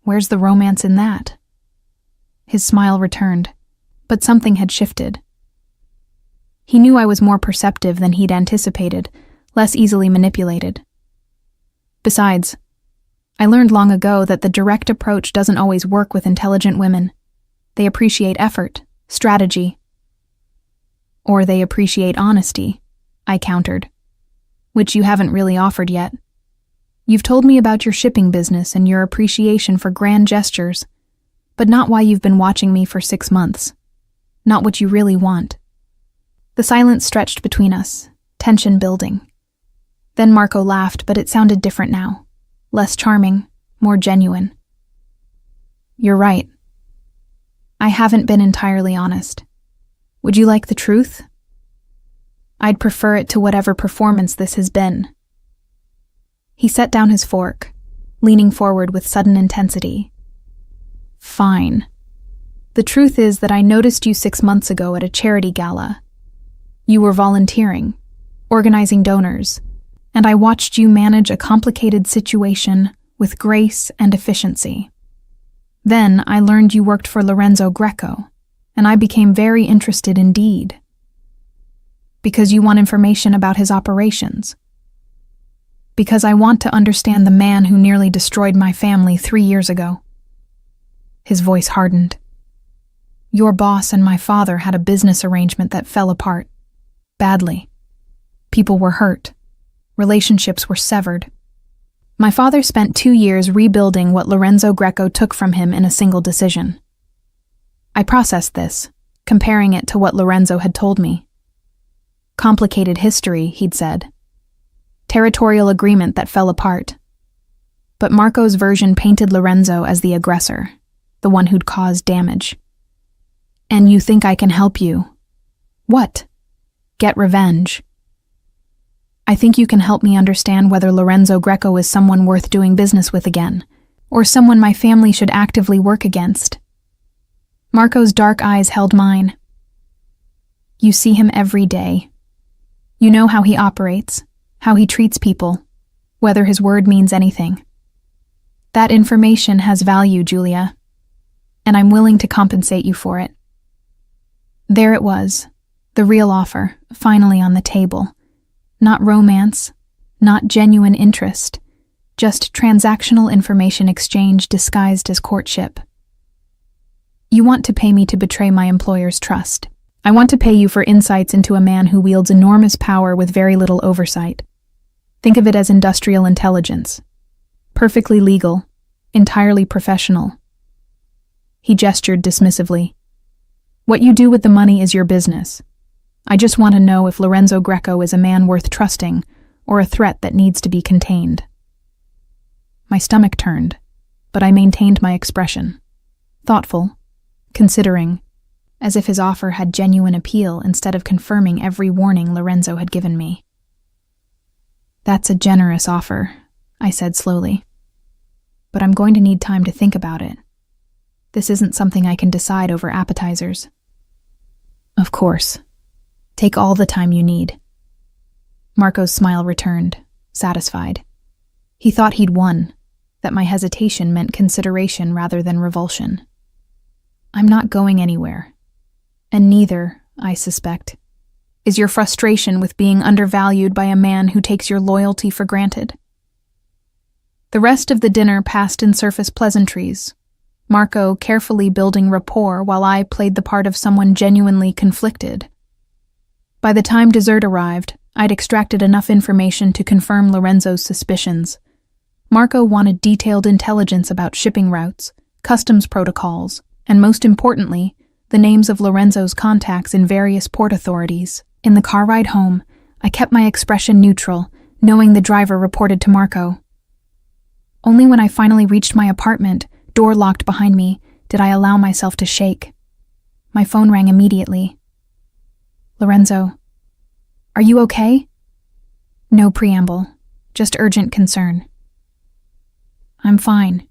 "Where's the romance in that?" His smile returned, but something had shifted. He knew I was more perceptive than he'd anticipated, less easily manipulated. "Besides, I learned long ago that the direct approach doesn't always work with intelligent women. They appreciate effort, Strategy. Or they appreciate honesty, I countered, which you haven't really offered yet. You've told me about your shipping business and your appreciation for grand gestures, but not why you've been watching me for 6 months. Not what you really want. The silence stretched between us, tension building. Then Marco laughed, but it sounded different now. Less charming, more genuine. You're right. I haven't been entirely honest. Would you like the truth? I'd prefer it to whatever performance this has been. He set down his fork, leaning forward with sudden intensity. Fine. The truth is that I noticed you 6 months ago at a charity gala. You were volunteering, organizing donors, and I watched you manage a complicated situation with grace and efficiency. Then I learned you worked for Lorenzo Greco, and I became very interested indeed. Because you want information about his operations. Because I want to understand the man who nearly destroyed my family 3 years ago. His voice hardened. Your boss and my father had a business arrangement that fell apart. Badly. People were hurt. Relationships were severed. My father spent 2 years rebuilding what Lorenzo Greco took from him in a single decision. I processed this, comparing it to what Lorenzo had told me. Complicated history, he'd said. Territorial agreement that fell apart. But Marco's version painted Lorenzo as the aggressor, the one who'd caused damage. And you think I can help you? What? Get revenge. I think you can help me understand whether Lorenzo Greco is someone worth doing business with again, or someone my family should actively work against. Marco's dark eyes held mine. You see him every day. You know how he operates, how he treats people, whether his word means anything. That information has value, Julia, and I'm willing to compensate you for it. There it was, the real offer, finally on the table. Not romance, not genuine interest, just transactional information exchange disguised as courtship. You want to pay me to betray my employer's trust. I want to pay you for insights into a man who wields enormous power with very little oversight. Think of it as industrial intelligence. Perfectly legal, entirely professional. He gestured dismissively. What you do with the money is your business. I just want to know if Lorenzo Greco is a man worth trusting or a threat that needs to be contained. My stomach turned, but I maintained my expression. Thoughtful, considering, as if his offer had genuine appeal instead of confirming every warning Lorenzo had given me. That's a generous offer, I said slowly. But I'm going to need time to think about it. This isn't something I can decide over appetizers. Of course. Take all the time you need. Marco's smile returned, satisfied. He thought he'd won, that my hesitation meant consideration rather than revulsion. I'm not going anywhere. And neither, I suspect, is your frustration with being undervalued by a man who takes your loyalty for granted. The rest of the dinner passed in surface pleasantries, Marco carefully building rapport while I played the part of someone genuinely conflicted. By the time dessert arrived, I'd extracted enough information to confirm Lorenzo's suspicions. Marco wanted detailed intelligence about shipping routes, customs protocols, and most importantly, the names of Lorenzo's contacts in various port authorities. In the car ride home, I kept my expression neutral, knowing the driver reported to Marco. Only when I finally reached my apartment, door locked behind me, did I allow myself to shake. My phone rang immediately. Lorenzo, are you okay? No preamble, just urgent concern. I'm fine.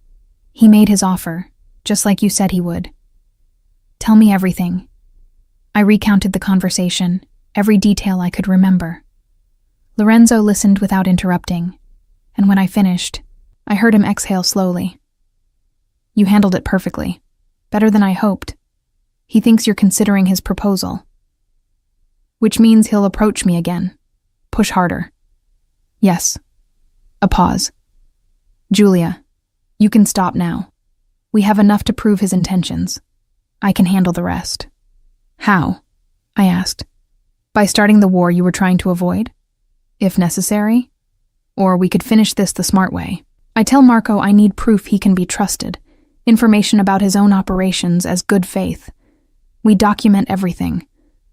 He made his offer, just like you said he would. Tell me everything. I recounted the conversation, every detail I could remember. Lorenzo listened without interrupting, and when I finished, I heard him exhale slowly. You handled it perfectly. Better than I hoped. He thinks you're considering his proposal. Which means he'll approach me again. Push harder. Yes. A pause. Julia, you can stop now. We have enough to prove his intentions. I can handle the rest. How? I asked. By starting the war you were trying to avoid? If necessary? Or we could finish this the smart way. I tell Marco I need proof he can be trusted, information about his own operations as good faith. We document everything.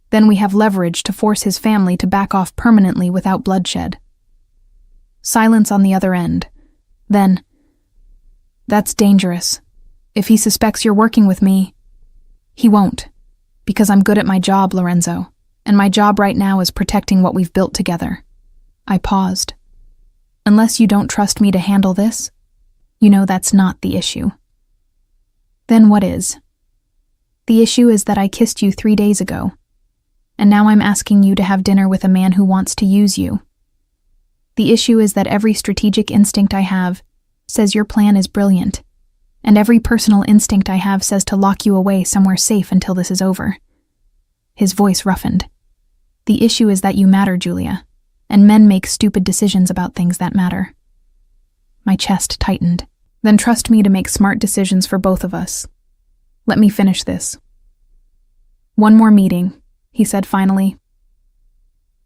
Then we have leverage to force his family to back off permanently without bloodshed. Silence on the other end. Then, that's dangerous. If he suspects you're working with me, he won't, because I'm good at my job, Lorenzo, and my job right now is protecting what we've built together. I paused. Unless you don't trust me to handle this, you know that's not the issue. Then what is? The issue is that I kissed you 3 days ago, and now I'm asking you to have dinner with a man who wants to use you. The issue is that every strategic instinct I have says your plan is brilliant, and every personal instinct I have says to lock you away somewhere safe until this is over. His voice roughened. The issue is that you matter, Julia, and men make stupid decisions about things that matter. My chest tightened. Then trust me to make smart decisions for both of us. Let me finish this. One more meeting, he said finally.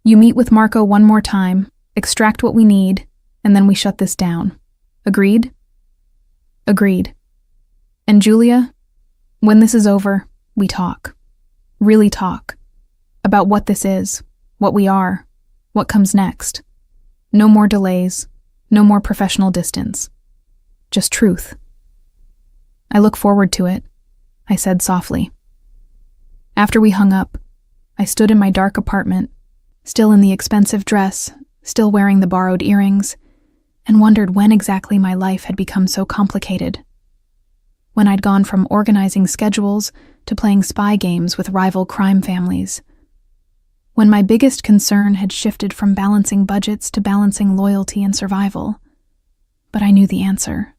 You meet with Marco one more time, extract what we need, and then we shut this down. Agreed? Agreed. And Julia, when this is over, we talk. Really talk. About what this is, what we are, what comes next. No more delays, no more professional distance. Just truth. I look forward to it, I said softly. After we hung up, I stood in my dark apartment, still in the expensive dress, still wearing the borrowed earrings, and wondered when exactly my life had become so complicated. When I'd gone from organizing schedules to playing spy games with rival crime families. When my biggest concern had shifted from balancing budgets to balancing loyalty and survival. But I knew the answer.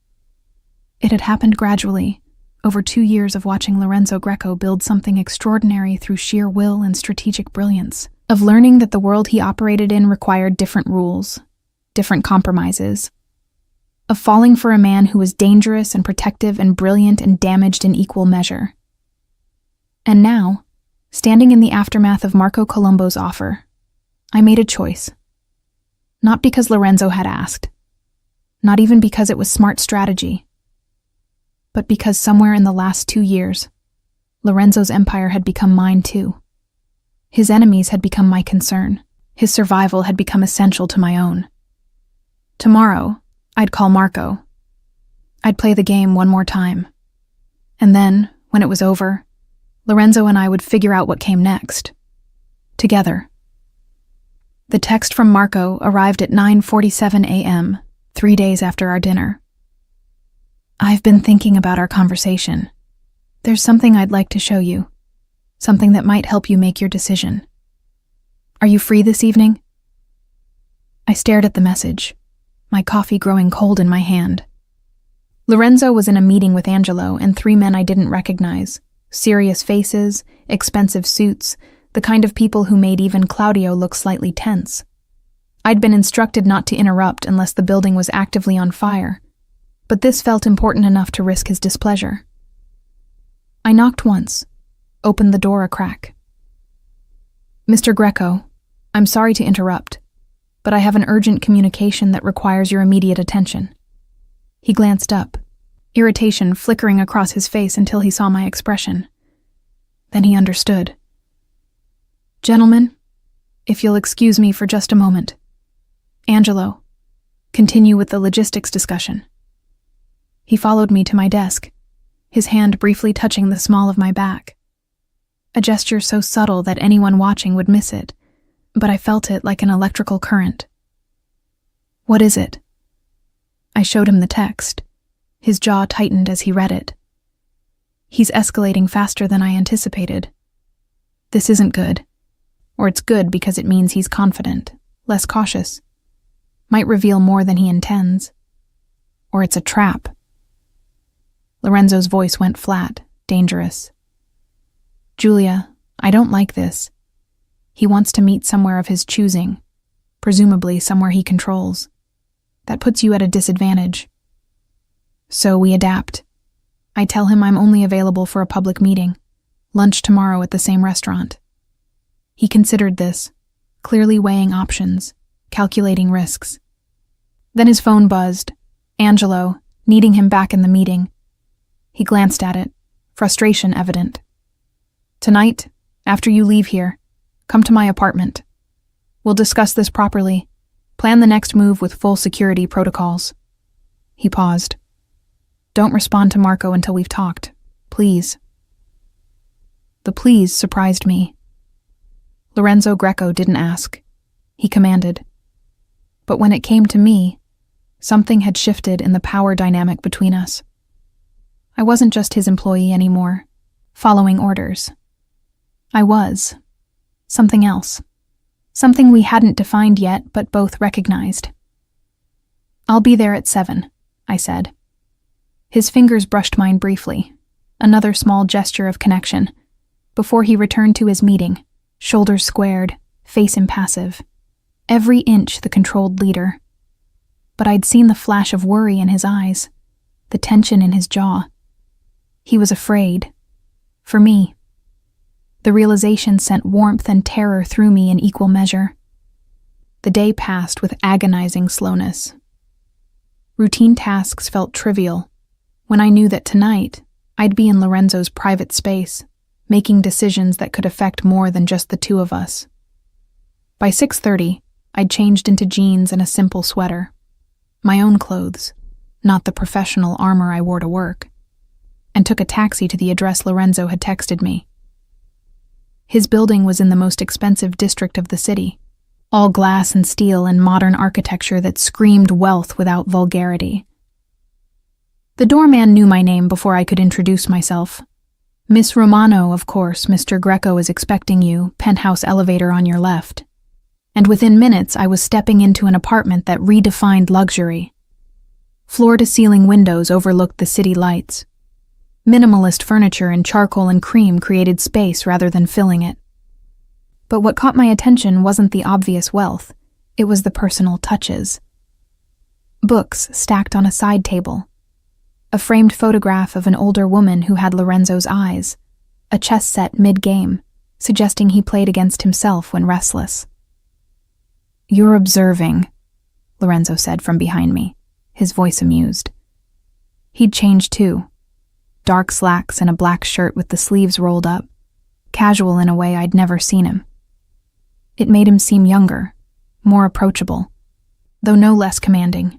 It had happened gradually, over 2 years of watching Lorenzo Greco build something extraordinary through sheer will and strategic brilliance, of learning that the world he operated in required different rules, different compromises, of falling for a man who was dangerous and protective and brilliant and damaged in equal measure. And now, standing in the aftermath of Marco Colombo's offer, I made a choice. Not because Lorenzo had asked, not even because it was smart strategy, but because somewhere in the last 2 years, Lorenzo's empire had become mine too. His enemies had become my concern. His survival had become essential to my own. Tomorrow, I'd call Marco. I'd play the game one more time. And then, when it was over, Lorenzo and I would figure out what came next. Together. The text from Marco arrived at 9:47 a.m., 3 days after our dinner. I've been thinking about our conversation. There's something I'd like to show you. Something that might help you make your decision. Are you free this evening? I stared at the message, my coffee growing cold in my hand. Lorenzo was in a meeting with Angelo and 3 men I didn't recognize. Serious faces, expensive suits, the kind of people who made even Claudio look slightly tense. I'd been instructed not to interrupt unless the building was actively on fire, but this felt important enough to risk his displeasure. I knocked once, opened the door a crack. Mr. Greco, I'm sorry to interrupt, but I have an urgent communication that requires your immediate attention. He glanced up, irritation flickering across his face until he saw my expression. Then he understood. Gentlemen, if you'll excuse me for just a moment. Angelo, continue with the logistics discussion. He followed me to my desk, his hand briefly touching the small of my back. A gesture so subtle that anyone watching would miss it, but I felt it like an electrical current. What is it? I showed him the text. His jaw tightened as he read it. He's escalating faster than I anticipated. This isn't good. Or it's good because it means he's confident, less cautious. Might reveal more than he intends. Or it's a trap. Lorenzo's voice went flat, dangerous. Julia, I don't like this. He wants to meet somewhere of his choosing, presumably somewhere he controls. That puts you at a disadvantage. So we adapt. I tell him I'm only available for a public meeting. Lunch tomorrow at the same restaurant. He considered this, clearly weighing options, calculating risks. Then his phone buzzed. Angelo, needing him back in the meeting. He glanced at it, frustration evident. Tonight, after you leave here, come to my apartment. We'll discuss this properly, plan the next move with full security protocols. He paused. Don't respond to Marco until we've talked, please. The please surprised me. Lorenzo Greco didn't ask. He commanded. But when it came to me, something had shifted in the power dynamic between us. I wasn't just his employee anymore, following orders. I was something else, something we hadn't defined yet but both recognized. I'll be there at 7, I said. His fingers brushed mine briefly, another small gesture of connection, before he returned to his meeting, shoulders squared, face impassive, every inch the controlled leader. But I'd seen the flash of worry in his eyes, the tension in his jaw. He was afraid. For me. The realization sent warmth and terror through me in equal measure. The day passed with agonizing slowness. Routine tasks felt trivial, when I knew that tonight I'd be in Lorenzo's private space, making decisions that could affect more than just the two of us. By 6:30, I'd changed into jeans and a simple sweater. My own clothes, not the professional armor I wore to work, and took a taxi to the address Lorenzo had texted me. His building was in the most expensive district of the city, all glass and steel and modern architecture that screamed wealth without vulgarity. The doorman knew my name before I could introduce myself. Miss Romano, of course, Mr. Greco is expecting you, penthouse elevator on your left. And within minutes I was stepping into an apartment that redefined luxury. Floor-to-ceiling windows overlooked the city lights. Minimalist furniture in charcoal and cream created space rather than filling it. But what caught my attention wasn't the obvious wealth, it was the personal touches. Books stacked on a side table. A framed photograph of an older woman who had Lorenzo's eyes. A chess set mid-game, suggesting he played against himself when restless. "You're observing," Lorenzo said from behind me, his voice amused. He'd changed too. Dark slacks and a black shirt with the sleeves rolled up, casual in a way I'd never seen him. It made him seem younger, more approachable, though no less commanding.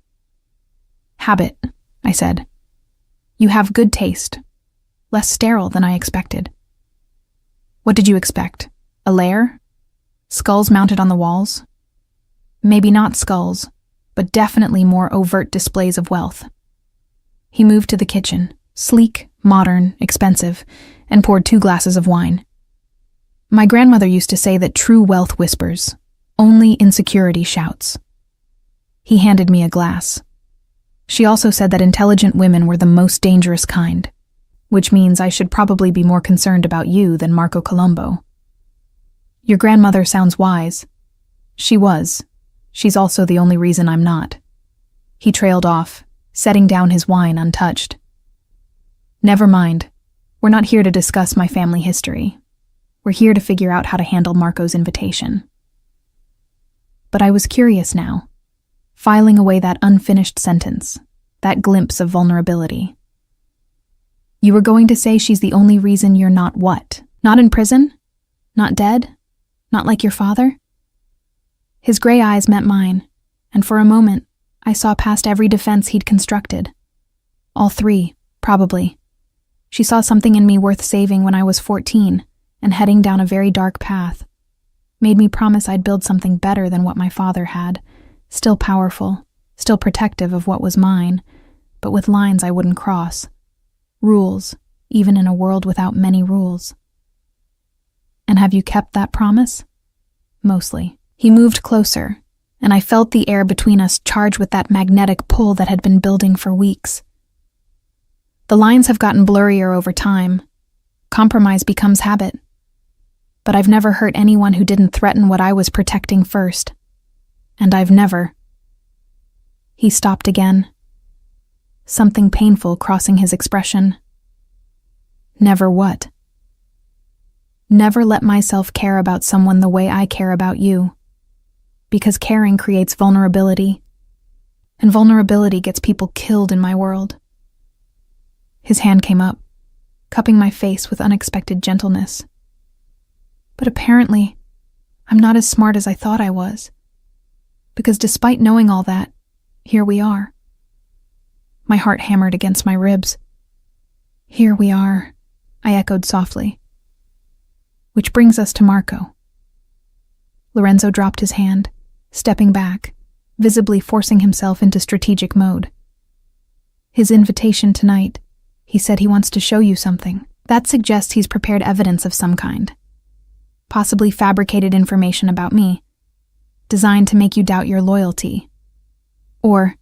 "Habit," I said. "You have good taste. Less sterile than I expected." "What did you expect? A lair? Skulls mounted on the walls?" "Maybe not skulls, but definitely more overt displays of wealth." He moved to the kitchen, sleek, modern, expensive, and poured 2 glasses of wine. "My grandmother used to say that true wealth whispers, only insecurity shouts." He handed me a glass. She also said that intelligent women were the most dangerous kind, which means I should probably be more concerned about you than Marco Colombo. "Your grandmother sounds wise." "She was. She's also the only reason I'm not." He trailed off, setting down his wine untouched. "Never mind. We're not here to discuss my family history. We're here to figure out how to handle Marco's invitation." But I was curious now, filing away that unfinished sentence, that glimpse of vulnerability. "You were going to say she's the only reason you're not what? Not in prison? Not dead? Not like your father?" His gray eyes met mine, and for a moment, I saw past every defense he'd constructed. All 3, probably. She saw something in me worth saving when I was 14, and heading down a very dark path. Made me promise I'd build something better than what my father had, still powerful, still protective of what was mine, but with lines I wouldn't cross. Rules, even in a world without many rules. "And have you kept that promise?" "Mostly." He moved closer, and I felt the air between us charged with that magnetic pull that had been building for weeks. The lines have gotten blurrier over time. Compromise becomes habit. But I've never hurt anyone who didn't threaten what I was protecting first. And I've never... He stopped again. Something painful crossing his expression. "Never what?" Never let myself care about someone the way I care about you. Because caring creates vulnerability. And vulnerability gets people killed in my world. His hand came up, cupping my face with unexpected gentleness. But apparently, I'm not as smart as I thought I was. Because despite knowing all that, here we are. My heart hammered against my ribs. Here we are, I echoed softly. Which brings us to Marco. Lorenzo dropped his hand, stepping back, visibly forcing himself into strategic mode. His invitation tonight, he said he wants to show you something. That suggests he's prepared evidence of some kind. Possibly fabricated information about me, designed to make you doubt your loyalty. Or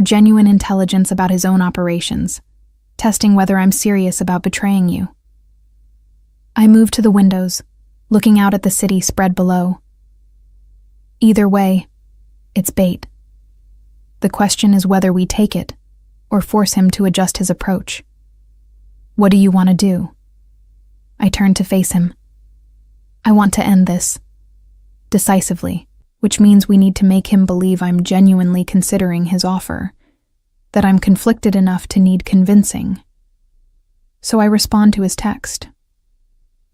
genuine intelligence about his own operations, testing whether I'm serious about betraying you. I moved to the windows, looking out at the city spread below. Either way, it's bait. The question is whether we take it, or force him to adjust his approach. What do you want to do? I turned to face him. I want to end this. Decisively, which means we need to make him believe I'm genuinely considering his offer, that I'm conflicted enough to need convincing. So I respond to his text.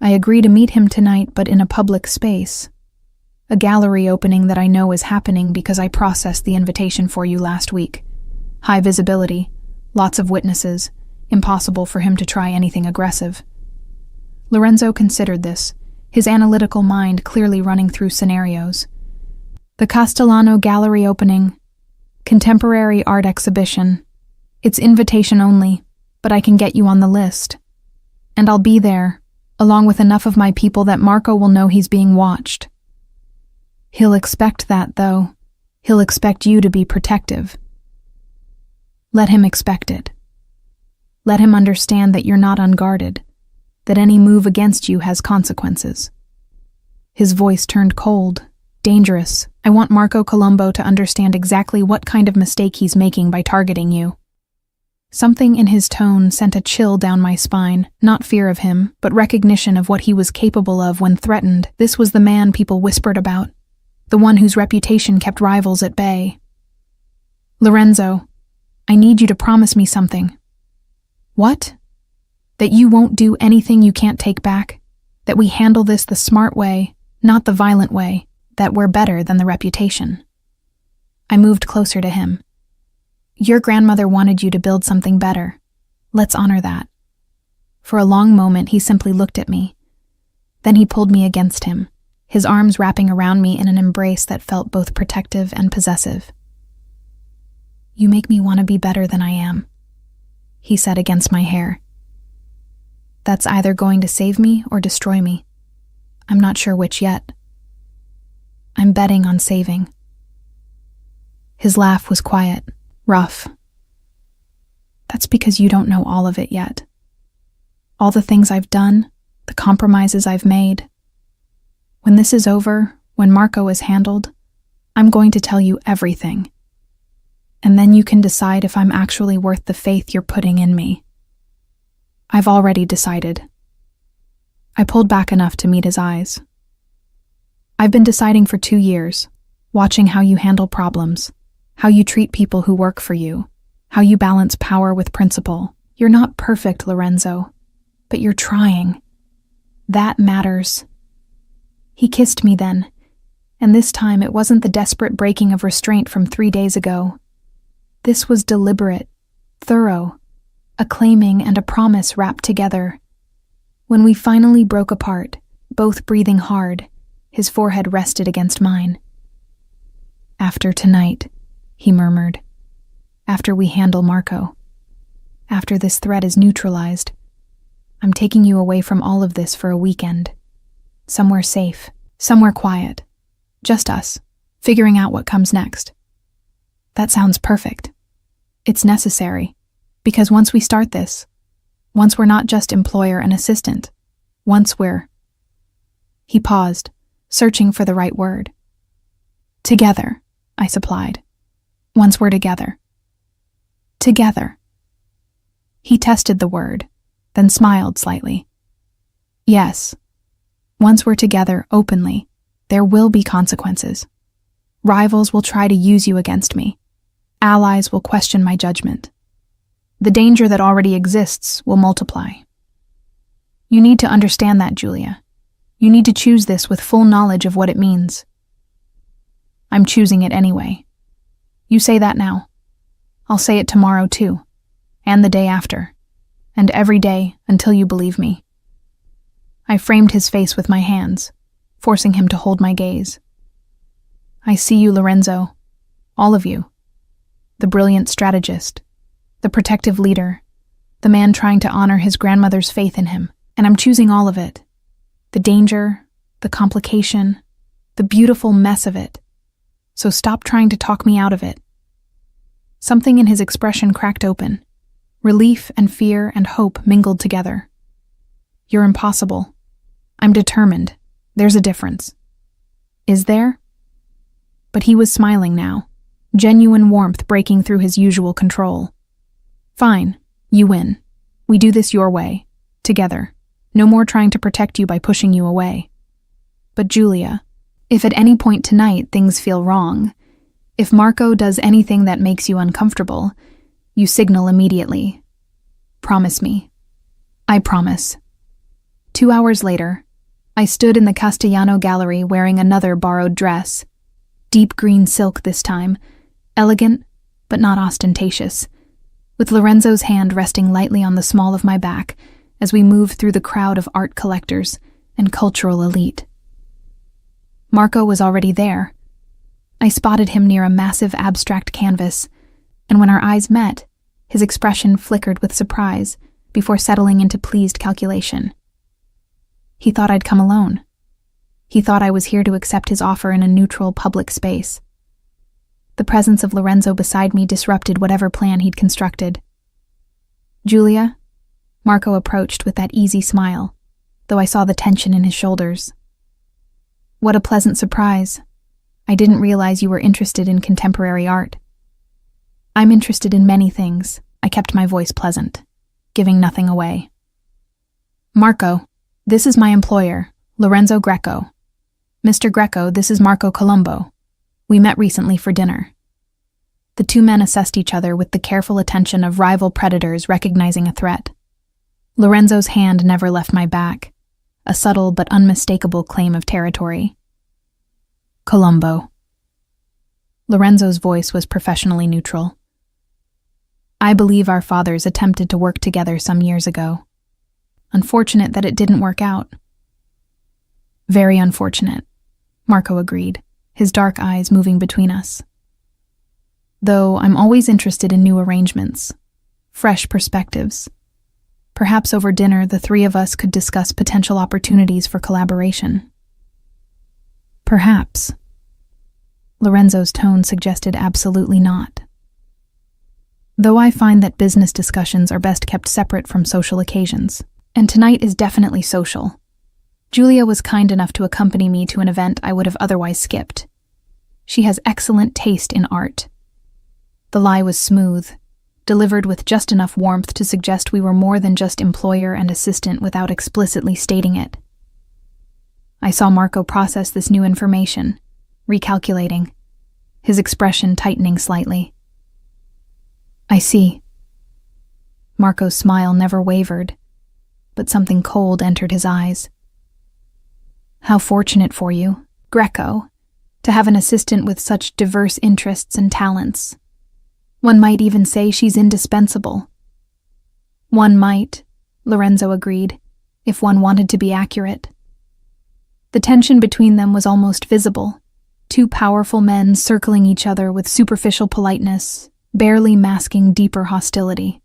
I agree to meet him tonight, but in a public space. A gallery opening that I know is happening because I processed the invitation for you last week. High visibility, lots of witnesses, impossible for him to try anything aggressive. Lorenzo considered this, his analytical mind clearly running through scenarios. The Castellano gallery opening, contemporary art exhibition. It's invitation only, but I can get you on the list. And I'll be there, along with enough of my people that Marco will know he's being watched. He'll expect that, though. He'll expect you to be protective. Let him expect it. Let him understand that you're not unguarded, that any move against you has consequences. His voice turned cold, dangerous. I want Marco Colombo to understand exactly what kind of mistake he's making by targeting you. Something in his tone sent a chill down my spine, not fear of him, but recognition of what he was capable of when threatened. This was the man people whispered about, the one whose reputation kept rivals at bay. Lorenzo, I need you to promise me something. What? That you won't do anything you can't take back? That we handle this the smart way, not the violent way, that we're better than the reputation. I moved closer to him. Your grandmother wanted you to build something better. Let's honor that. For a long moment, he simply looked at me. Then he pulled me against him, his arms wrapping around me in an embrace that felt both protective and possessive. You make me want to be better than I am, he said against my hair. That's either going to save me or destroy me. I'm not sure which yet. I'm betting on saving. His laugh was quiet, rough. That's because you don't know all of it yet. All the things I've done, the compromises I've made. When this is over, when Marco is handled, I'm going to tell you everything. And then you can decide if I'm actually worth the faith you're putting in me. I've already decided. I pulled back enough to meet his eyes. I've been deciding for 2 years, watching how you handle problems, how you treat people who work for you, how you balance power with principle. You're not perfect, Lorenzo, but you're trying. That matters. He kissed me then, and this time it wasn't the desperate breaking of restraint from 3 days ago. This was deliberate, thorough, a claiming and a promise wrapped together. When we finally broke apart, both breathing hard, his forehead rested against mine. After tonight, he murmured. After we handle Marco. After this threat is neutralized. I'm taking you away from all of this for a weekend. Somewhere safe, somewhere quiet. Just us, figuring out what comes next. That sounds perfect. It's necessary, because once we start this, once we're not just employer and assistant, once we're... He paused, searching for the right word. Together, I supplied. Once we're together. Together. He tested the word, then smiled slightly. Yes, once we're together openly, there will be consequences. Rivals will try to use you against me. Allies will question my judgment. The danger that already exists will multiply. You need to understand that, Julia. You need to choose this with full knowledge of what it means. I'm choosing it anyway. You say that now. I'll say it tomorrow too, and the day after, and every day until you believe me. I framed his face with my hands, forcing him to hold my gaze. I see you, Lorenzo. All of you. The brilliant strategist, the protective leader, the man trying to honor his grandmother's faith in him, and I'm choosing all of it. The danger, the complication, the beautiful mess of it. So stop trying to talk me out of it. Something in his expression cracked open. Relief and fear and hope mingled together. You're impossible. I'm determined. There's a difference. Is there? But he was smiling now, genuine warmth breaking through his usual control. Fine, you win. We do this your way, together. No more trying to protect you by pushing you away. But Julia, if at any point tonight things feel wrong, if Marco does anything that makes you uncomfortable, you signal immediately. Promise me. I promise. 2 hours later, I stood in the Castellano gallery wearing another borrowed dress. Deep green silk this time, elegant but not ostentatious, with Lorenzo's hand resting lightly on the small of my back as we moved through the crowd of art collectors and cultural elite. Marco was already there. I spotted him near a massive abstract canvas, and when our eyes met, his expression flickered with surprise before settling into pleased calculation. He thought I'd come alone. He thought I was here to accept his offer in a neutral public space. The presence of Lorenzo beside me disrupted whatever plan he'd constructed. Julia? Marco approached with that easy smile, though I saw the tension in his shoulders. What a pleasant surprise. I didn't realize you were interested in contemporary art. I'm interested in many things. I kept my voice pleasant, giving nothing away. Marco, this is my employer, Lorenzo Greco. Mr. Greco, this is Marco Colombo. We met recently for dinner. The two men assessed each other with the careful attention of rival predators recognizing a threat. Lorenzo's hand never left my back, a subtle but unmistakable claim of territory. Colombo. Lorenzo's voice was professionally neutral. I believe our fathers attempted to work together some years ago. Unfortunate that it didn't work out. Very unfortunate, Marco agreed, his dark eyes moving between us. Though I'm always interested in new arrangements, fresh perspectives. Perhaps over dinner the three of us could discuss potential opportunities for collaboration. Perhaps. Lorenzo's tone suggested absolutely not. Though I find that business discussions are best kept separate from social occasions, and tonight is definitely social. Julia was kind enough to accompany me to an event I would have otherwise skipped. She has excellent taste in art. The lie was smooth, delivered with just enough warmth to suggest we were more than just employer and assistant without explicitly stating it. I saw Marco process this new information, recalculating, his expression tightening slightly. I see. Marco's smile never wavered, but something cold entered his eyes. How fortunate for you, Greco, to have an assistant with such diverse interests and talents. One might even say she's indispensable. One might, Lorenzo agreed, if one wanted to be accurate. The tension between them was almost visible, two powerful men circling each other with superficial politeness, barely masking deeper hostility.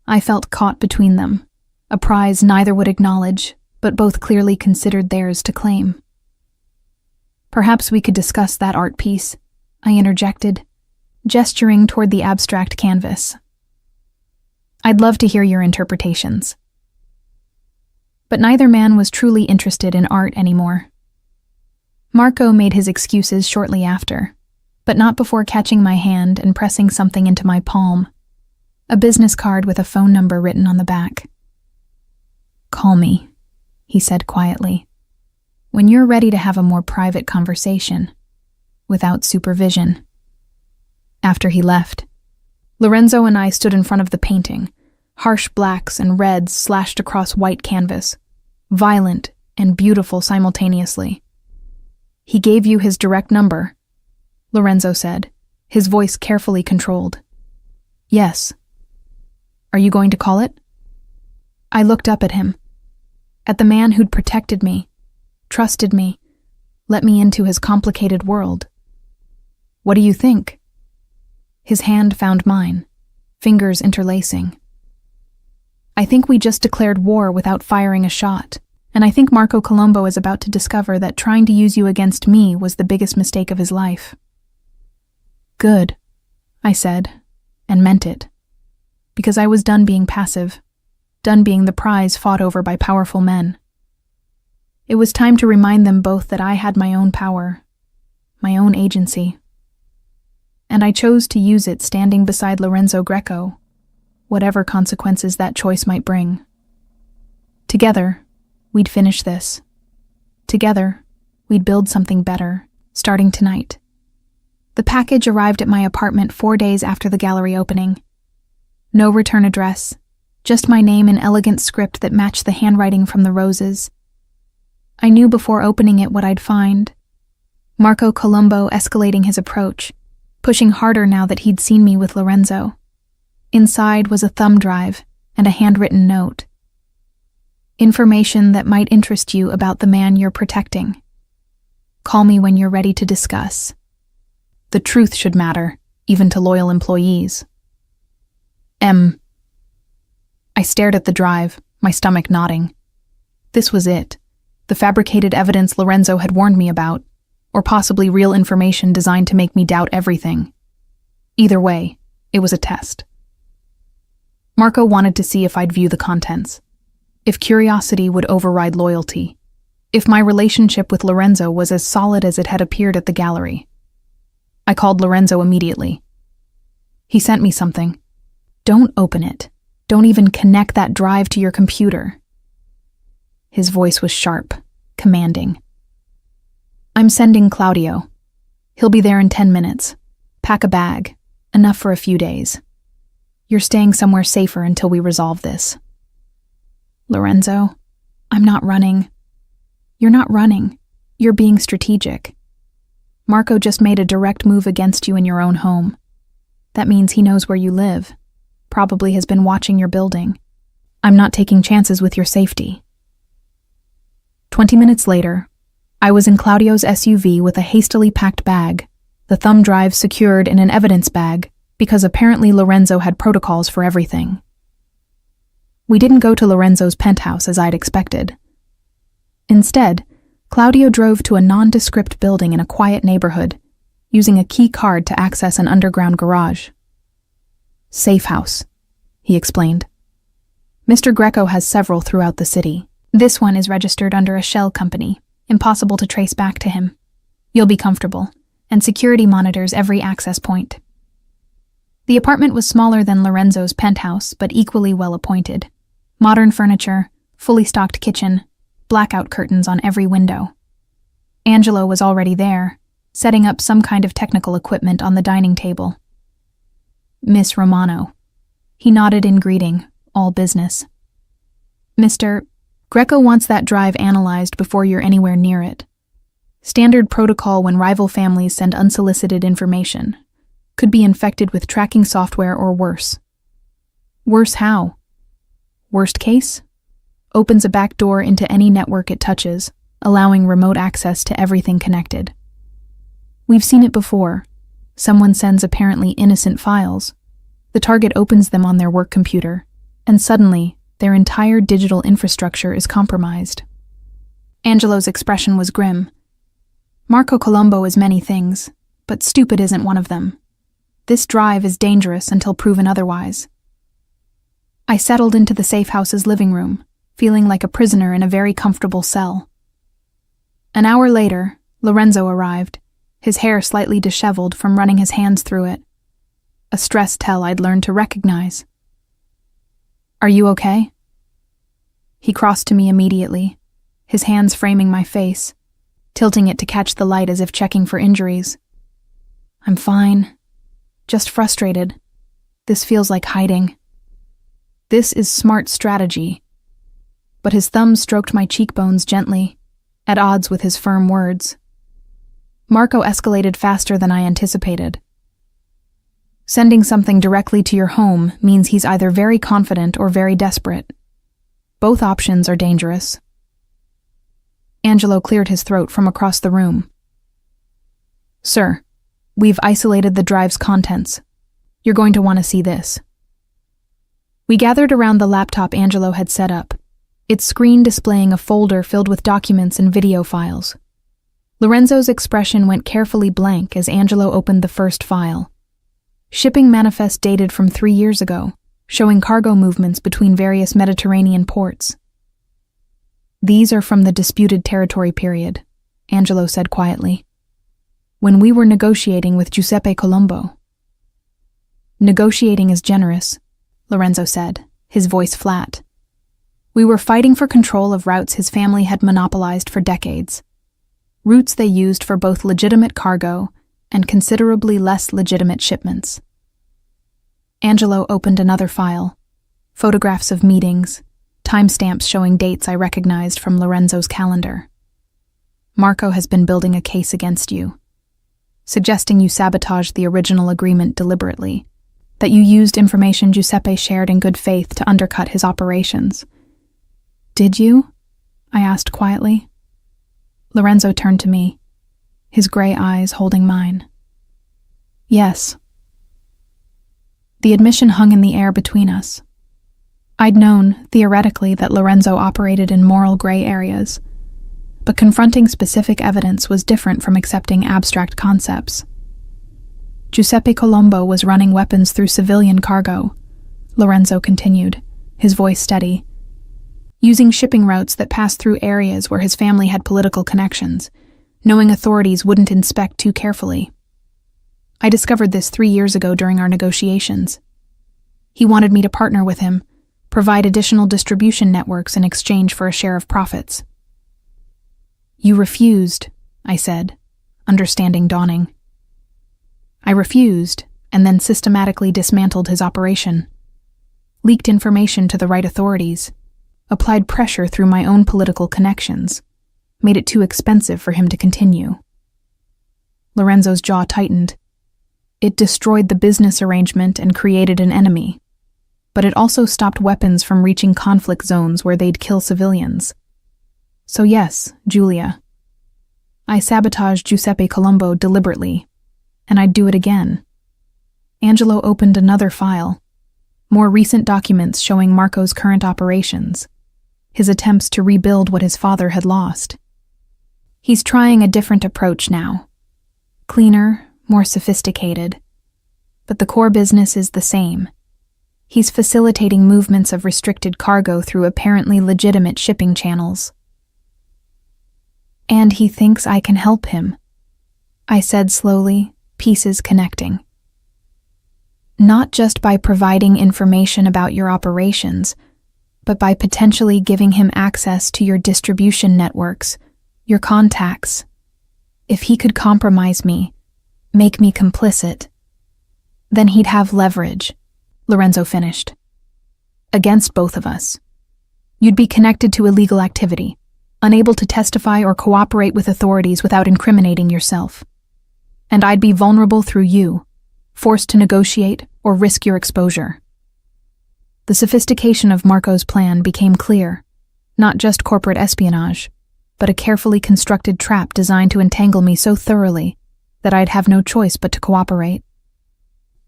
I felt caught between them, a prize neither would acknowledge, but both clearly considered theirs to claim. Perhaps we could discuss that art piece, I interjected, gesturing toward the abstract canvas. I'd love to hear your interpretations. But neither man was truly interested in art anymore. Marco made his excuses shortly after, but not before catching my hand and pressing something into my palm, a business card with a phone number written on the back. Call me, he said quietly. When you're ready to have a more private conversation, without supervision. After he left, Lorenzo and I stood in front of the painting, harsh blacks and reds slashed across white canvas, violent and beautiful simultaneously. He gave you his direct number, Lorenzo said, his voice carefully controlled. Yes. Are you going to call it? I looked up at him, at the man who'd protected me, trusted me, let me into his complicated world. What do you think? His hand found mine, fingers interlacing. I think we just declared war without firing a shot, and I think Marco Colombo is about to discover that trying to use you against me was the biggest mistake of his life. Good, I said, and meant it, because I was done being passive, done being the prize fought over by powerful men. It was time to remind them both that I had my own power, my own agency. And I chose to use it standing beside Lorenzo Greco, whatever consequences that choice might bring. Together, we'd finish this. Together, we'd build something better, starting tonight. The package arrived at my apartment 4 days after the gallery opening. No return address, just my name in elegant script that matched the handwriting from the roses. I knew before opening it what I'd find. Marco Colombo escalating his approach, pushing harder now that he'd seen me with Lorenzo. Inside was a thumb drive and a handwritten note. Information that might interest you about the man you're protecting. Call me when you're ready to discuss. The truth should matter, even to loyal employees. I stared at the drive, my stomach knotting. This was it, the fabricated evidence Lorenzo had warned me about, or possibly real information designed to make me doubt everything. Either way, it was a test. Marco wanted to see if I'd view the contents, if curiosity would override loyalty, if my relationship with Lorenzo was as solid as it had appeared at the gallery. I called Lorenzo immediately. He sent me something. Don't open it. Don't even connect that drive to your computer. His voice was sharp, commanding. I'm sending Claudio. He'll be there in 10 minutes. Pack a bag. Enough for a few days. You're staying somewhere safer until we resolve this. Lorenzo, I'm not running. You're not running. You're being strategic. Marco just made a direct move against you in your own home. That means he knows where you live. Probably has been watching your building. I'm not taking chances with your safety. 20 minutes later, I was in Claudio's SUV with a hastily packed bag, the thumb drive secured in an evidence bag, because apparently Lorenzo had protocols for everything. We didn't go to Lorenzo's penthouse as I'd expected. Instead, Claudio drove to a nondescript building in a quiet neighborhood, using a key card to access an underground garage. Safe house, he explained. Mr. Greco has several throughout the city. This one is registered under a shell company, impossible to trace back to him. You'll be comfortable, and security monitors every access point. The apartment was smaller than Lorenzo's penthouse, but equally well appointed. Modern furniture, fully stocked kitchen, blackout curtains on every window. Angelo was already there, setting up some kind of technical equipment on the dining table. Miss Romano. He nodded in greeting, all business. Mr. Greco wants that drive analyzed before you're anywhere near it. Standard protocol when rival families send unsolicited information. Could be infected with tracking software or worse. Worse how? Worst case? Opens a back door into any network it touches, allowing remote access to everything connected. We've seen it before. Someone sends apparently innocent files. The target opens them on their work computer, and suddenly, their entire digital infrastructure is compromised. Angelo's expression was grim. Marco Colombo is many things, but stupid isn't one of them. This drive is dangerous until proven otherwise. I settled into the safe house's living room, feeling like a prisoner in a very comfortable cell. An hour later, Lorenzo arrived, his hair slightly disheveled from running his hands through it. A stress tell I'd learned to recognize. Are you okay? He crossed to me immediately, his hands framing my face, tilting it to catch the light as if checking for injuries. I'm fine. Just frustrated. This feels like hiding. This is smart strategy. But his thumb stroked my cheekbones gently, at odds with his firm words. Marco escalated faster than I anticipated. Sending something directly to your home means he's either very confident or very desperate. Both options are dangerous. Angelo cleared his throat from across the room. Sir, we've isolated the drive's contents. You're going to want to see this. We gathered around the laptop Angelo had set up, its screen displaying a folder filled with documents and video files. Lorenzo's expression went carefully blank as Angelo opened the first file. Shipping manifest dated from 3 years ago, showing cargo movements between various Mediterranean ports. These are from the disputed territory period, Angelo said quietly, when we were negotiating with Giuseppe Colombo. Negotiating is generous, Lorenzo said, his voice flat. We were fighting for control of routes his family had monopolized for decades. Routes they used for both legitimate cargo and considerably less legitimate shipments. Angelo opened another file, photographs of meetings, timestamps showing dates I recognized from Lorenzo's calendar. Marco has been building a case against you, suggesting you sabotaged the original agreement deliberately, that you used information Giuseppe shared in good faith to undercut his operations. Did you? I asked quietly. Lorenzo turned to me, his gray eyes holding mine. Yes. The admission hung in the air between us. I'd known, theoretically, that Lorenzo operated in moral gray areas, but confronting specific evidence was different from accepting abstract concepts. Giuseppe Colombo was running weapons through civilian cargo, Lorenzo continued, his voice steady, using shipping routes that passed through areas where his family had political connections, knowing authorities wouldn't inspect too carefully. I discovered this 3 years ago during our negotiations. He wanted me to partner with him, provide additional distribution networks in exchange for a share of profits. You refused, I said, understanding dawning. I refused, and then systematically dismantled his operation, leaked information to the right authorities, applied pressure through my own political connections, made it too expensive for him to continue. Lorenzo's jaw tightened. It destroyed the business arrangement and created an enemy, but it also stopped weapons from reaching conflict zones where they'd kill civilians. So yes, Julia, I sabotaged Giuseppe Colombo deliberately, and I'd do it again. Angelo opened another file, more recent documents showing Marco's current operations, his attempts to rebuild what his father had lost. He's trying a different approach now. Cleaner, more sophisticated. But the core business is the same. He's facilitating movements of restricted cargo through apparently legitimate shipping channels. And he thinks I can help him, I said slowly, pieces connecting. Not just by providing information about your operations, but by potentially giving him access to your distribution networks, your contacts. If he could compromise me, make me complicit, then he'd have leverage, Lorenzo finished. Against both of us. You'd be connected to illegal activity, unable to testify or cooperate with authorities without incriminating yourself. And I'd be vulnerable through you, forced to negotiate or risk your exposure. The sophistication of Marco's plan became clear, not just corporate espionage, but a carefully constructed trap designed to entangle me so thoroughly that I'd have no choice but to cooperate.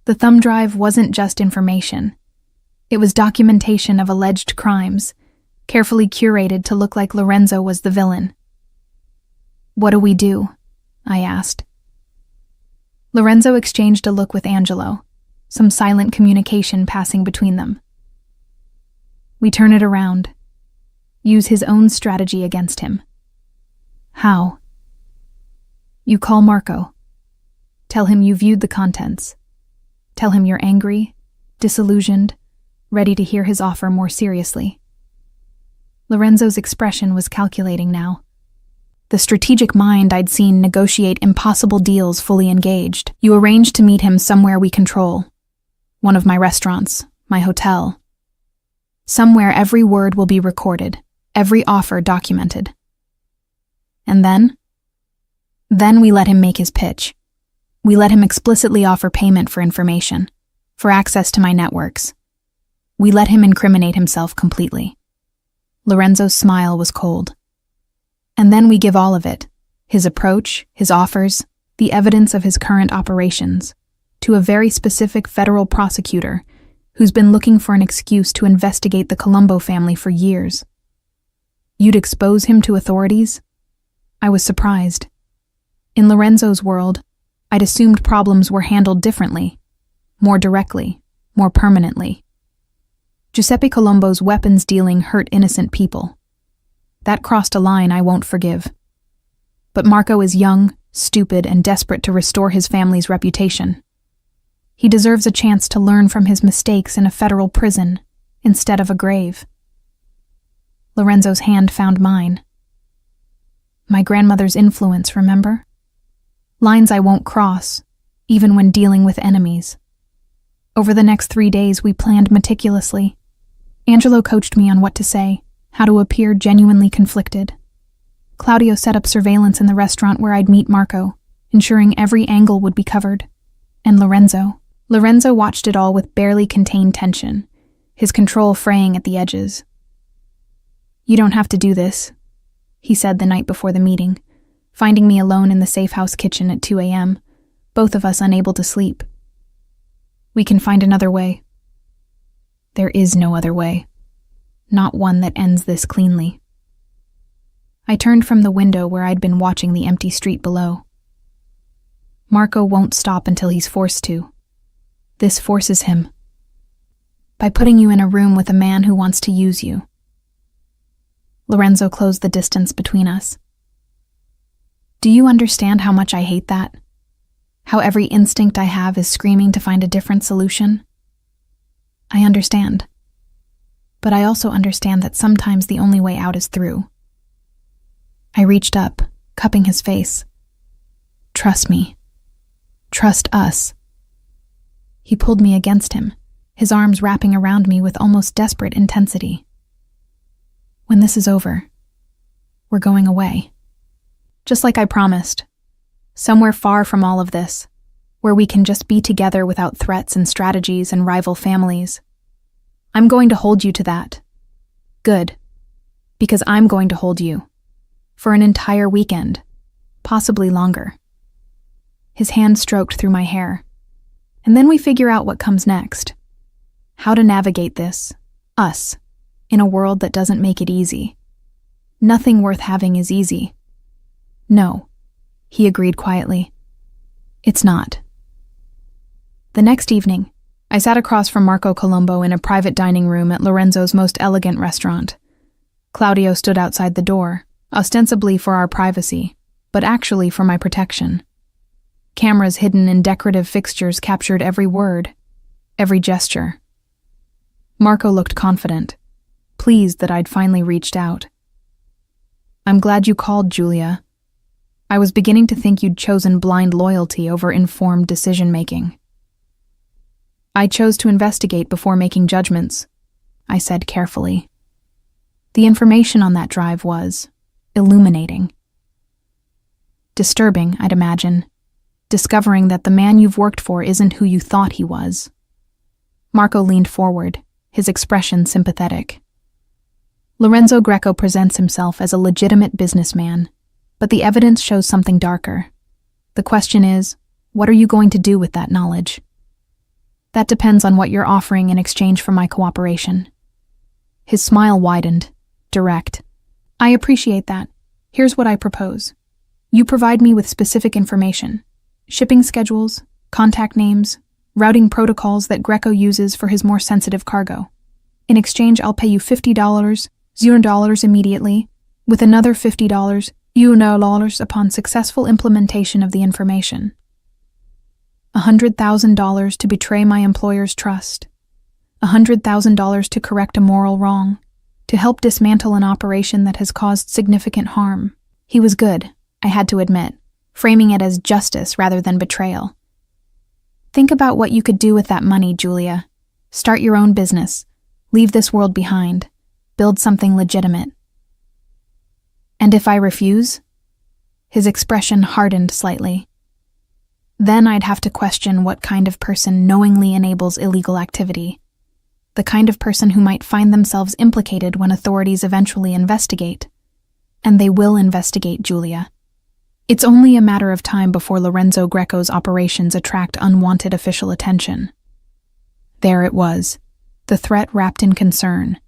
The thumb drive wasn't just information. It was documentation of alleged crimes, carefully curated to look like Lorenzo was the villain. What do we do? I asked. Lorenzo exchanged a look with Angelo, some silent communication passing between them. We turn it around. Use his own strategy against him. How? You call Marco. Tell him you viewed the contents. Tell him you're angry, disillusioned, ready to hear his offer more seriously. Lorenzo's expression was calculating now. The strategic mind I'd seen negotiate impossible deals fully engaged. You arranged to meet him somewhere we control. One of my restaurants, my hotel. Somewhere every word will be recorded, every offer documented. And then? Then we let him make his pitch. We let him explicitly offer payment for information, for access to my networks. We let him incriminate himself completely. Lorenzo's smile was cold. And then we give all of it, his approach, his offers, the evidence of his current operations, to a very specific federal prosecutor who's been looking for an excuse to investigate the Colombo family for years. You'd expose him to authorities? I was surprised. In Lorenzo's world, I'd assumed problems were handled differently, more directly, more permanently. Giuseppe Colombo's weapons dealing hurt innocent people. That crossed a line I won't forgive. But Marco is young, stupid, and desperate to restore his family's reputation. He deserves a chance to learn from his mistakes in a federal prison instead of a grave. Lorenzo's hand found mine. My grandmother's influence, remember? Lines I won't cross, even when dealing with enemies. Over the next 3 days, we planned meticulously. Angelo coached me on what to say, how to appear genuinely conflicted. Claudio set up surveillance in the restaurant where I'd meet Marco, ensuring every angle would be covered. And Lorenzo watched it all with barely contained tension, his control fraying at the edges. "You don't have to do this," he said the night before the meeting, finding me alone in the safe house kitchen at 2 a.m., both of us unable to sleep. "We can find another way." There is no other way. Not one that ends this cleanly. I turned from the window where I'd been watching the empty street below. Marco won't stop until he's forced to. This forces him. By putting you in a room with a man who wants to use you. Lorenzo closed the distance between us. Do you understand how much I hate that? How every instinct I have is screaming to find a different solution? I understand. But I also understand that sometimes the only way out is through. I reached up, cupping his face. Trust me. Trust us. He pulled me against him, his arms wrapping around me with almost desperate intensity. When this is over, we're going away. Just like I promised. Somewhere far from all of this, where we can just be together without threats and strategies and rival families. I'm going to hold you to that. Good. Because I'm going to hold you. For an entire weekend. Possibly longer. His hand stroked through my hair. And then we figure out what comes next. How to navigate this. Us. In a world that doesn't make it easy. Nothing worth having is easy. No. He agreed quietly. It's not. The next evening, I sat across from Marco Colombo in a private dining room at Lorenzo's most elegant restaurant. Claudio stood outside the door, ostensibly for our privacy, but actually for my protection. Cameras hidden in decorative fixtures captured every word, every gesture. Marco looked confident, pleased that I'd finally reached out. I'm glad you called, Julia. I was beginning to think you'd chosen blind loyalty over informed decision-making. I chose to investigate before making judgments, I said carefully. The information on that drive was illuminating. Disturbing, I'd imagine, discovering that the man you've worked for isn't who you thought he was. Marco leaned forward, his expression sympathetic. Lorenzo Greco presents himself as a legitimate businessman, but the evidence shows something darker. The question is, what are you going to do with that knowledge? That depends on what you're offering in exchange for my cooperation. His smile widened, direct. I appreciate that. Here's what I propose. You provide me with specific information. Shipping schedules, contact names, routing protocols that Greco uses for his more sensitive cargo. In exchange, I'll pay you $50, $0 immediately, with another $50, $0 upon successful implementation of the information. $100,000 to betray my employer's trust. $100,000 to correct a moral wrong. to help dismantle an operation that has caused significant harm. He was good, I had to admit, framing it as justice rather than betrayal. Think about what you could do with that money, Julia. Start your own business. Leave this world behind. Build something legitimate. And if I refuse? His expression hardened slightly. Then I'd have to question what kind of person knowingly enables illegal activity. The kind of person who might find themselves implicated when authorities eventually investigate. And they will investigate, Julia. It's only a matter of time before Lorenzo Greco's operations attract unwanted official attention. There it was, the threat wrapped in concern,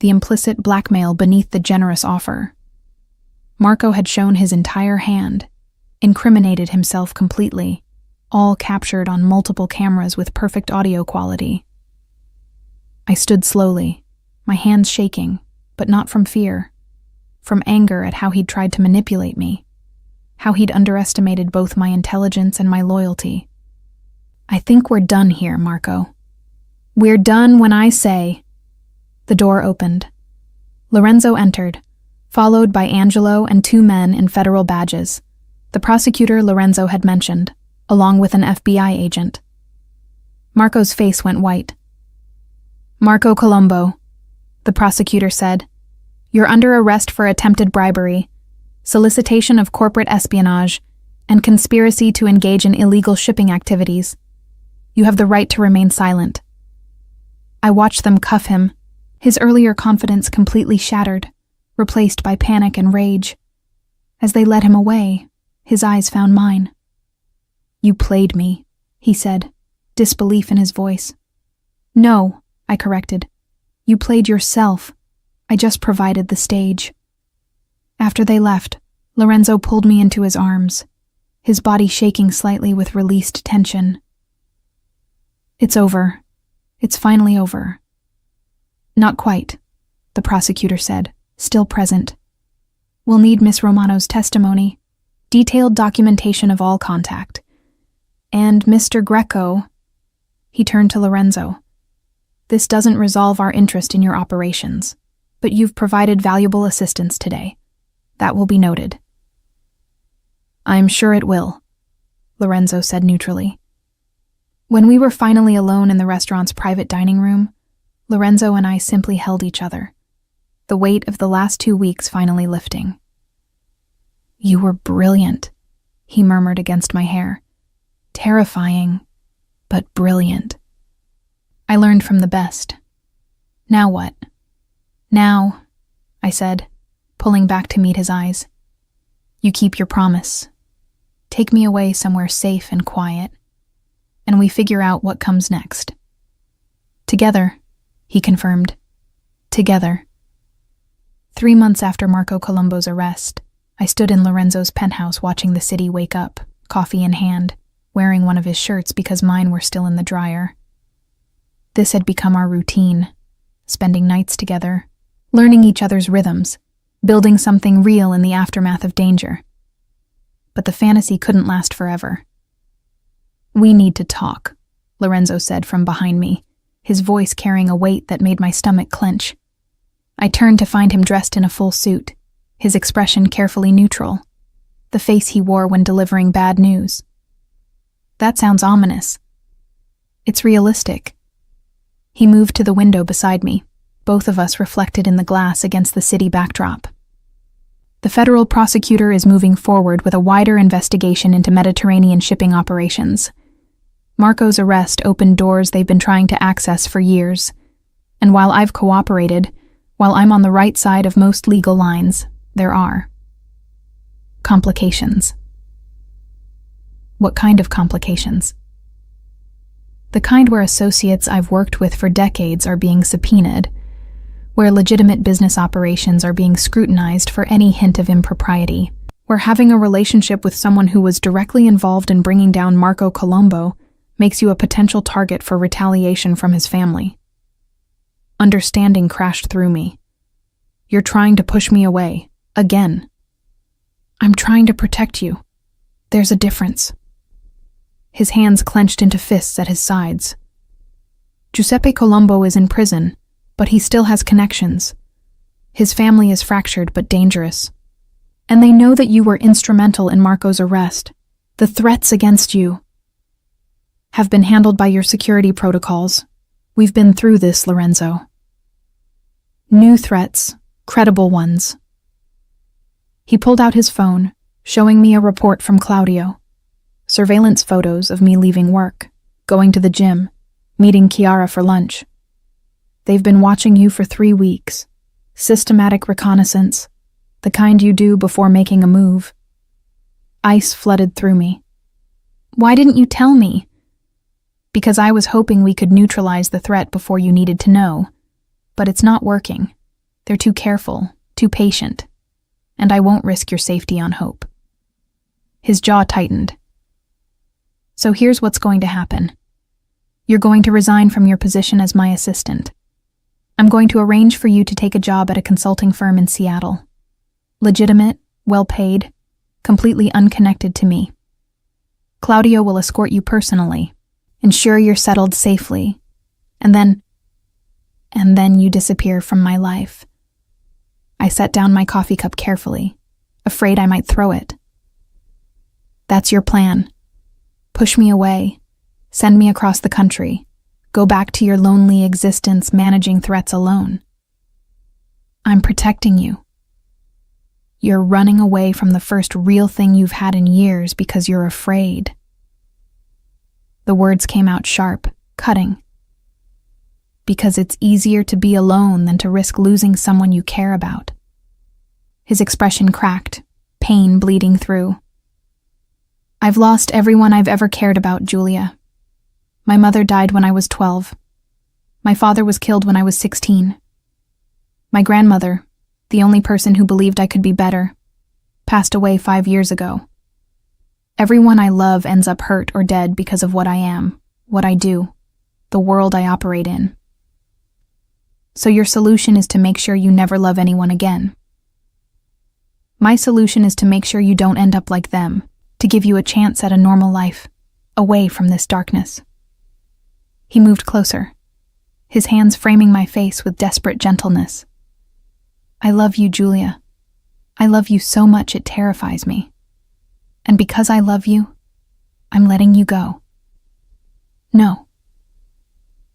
the implicit blackmail beneath the generous offer. Marco had shown his entire hand, incriminated himself completely, all captured on multiple cameras with perfect audio quality. I stood slowly, my hands shaking, but not from fear, from anger at how he'd tried to manipulate me, how he'd underestimated both my intelligence and my loyalty. I think we're done here, Marco. We're done when I say. The door opened. Lorenzo entered, followed by Angelo and 2 men in federal badges, the prosecutor Lorenzo had mentioned, along with an FBI agent. Marco's face went white. Marco Colombo, the prosecutor said, you're under arrest for attempted bribery, solicitation of corporate espionage, and conspiracy to engage in illegal shipping activities. You have the right to remain silent. I watched them cuff him, his earlier confidence completely shattered, replaced by panic and rage. As they led him away, his eyes found mine. You played me, he said, disbelief in his voice. No, I corrected. You played yourself. I just provided the stage. After they left, Lorenzo pulled me into his arms, his body shaking slightly with released tension. It's over. It's finally over. Not quite, the prosecutor said, still present. We'll need Miss Romano's testimony, detailed documentation of all contact. And Mr. Greco, he turned to Lorenzo. This doesn't resolve our interest in your operations, but you've provided valuable assistance today. That will be noted. I'm sure it will, Lorenzo said neutrally. When we were finally alone in the restaurant's private dining room, Lorenzo and I simply held each other, the weight of the last 2 weeks finally lifting. You were brilliant, he murmured against my hair. Terrifying, but brilliant. I learned from the best. Now what? Now, I said, pulling back to meet his eyes. You keep your promise. Take me away somewhere safe and quiet, and we figure out what comes next. Together, he confirmed. Together. 3 months after Marco Colombo's arrest, I stood in Lorenzo's penthouse watching the city wake up, coffee in hand, wearing one of his shirts because mine were still in the dryer. This had become our routine, spending nights together, learning each other's rhythms, building something real in the aftermath of danger. But the fantasy couldn't last forever. We need to talk, Lorenzo said from behind me, his voice carrying a weight that made my stomach clench. I turned to find him dressed in a full suit, his expression carefully neutral, the face he wore when delivering bad news. That sounds ominous. It's realistic. He moved to the window beside me, both of us reflected in the glass against the city backdrop. The federal prosecutor is moving forward with a wider investigation into Mediterranean shipping operations. Marco's arrest opened doors they've been trying to access for years, and while I've cooperated, while I'm on the right side of most legal lines, there are complications. What kind of complications? The kind where associates I've worked with for decades are being subpoenaed, where legitimate business operations are being scrutinized for any hint of impropriety, where having a relationship with someone who was directly involved in bringing down Marco Colombo makes you a potential target for retaliation from his family. Understanding crashed through me. You're trying to push me away, again. I'm trying to protect you. There's a difference. His hands clenched into fists at his sides. Giuseppe Colombo is in prison, but he still has connections. His family is fractured but dangerous. And they know that you were instrumental in Marco's arrest. The threats against you have been handled by your security protocols. We've been through this, Lorenzo. New threats, credible ones. He pulled out his phone, showing me a report from Claudio. Surveillance photos of me leaving work, going to the gym, meeting Chiara for lunch. They've been watching you for 3 weeks. Systematic reconnaissance, the kind you do before making a move. Ice flooded through me. Why didn't you tell me? Because I was hoping we could neutralize the threat before you needed to know. But it's not working. They're too careful, too patient. And I won't risk your safety on hope. His jaw tightened. So here's what's going to happen. You're going to resign from your position as my assistant. I'm going to arrange for you to take a job at a consulting firm in Seattle. Legitimate, well-paid, completely unconnected to me. Claudio will escort you personally, ensure you're settled safely, and then you disappear from my life. I set down my coffee cup carefully, afraid I might throw it. That's your plan. Push me away, send me across the country, go back to your lonely existence managing threats alone. I'm protecting you. You're running away from the first real thing you've had in years because you're afraid. The words came out sharp, cutting. Because it's easier to be alone than to risk losing someone you care about. His expression cracked, pain bleeding through. I've lost everyone I've ever cared about, Julia. My mother died when I was 12. My father was killed when I was 16. My grandmother, the only person who believed I could be better, passed away 5 years ago. Everyone I love ends up hurt or dead because of what I am, what I do, the world I operate in. So your solution is to make sure you never love anyone again. My solution is to make sure you don't end up like them, to give you a chance at a normal life, away from this darkness. He moved closer, his hands framing my face with desperate gentleness. I love you, Julia. I love you so much it terrifies me. And because I love you, I'm letting you go. No.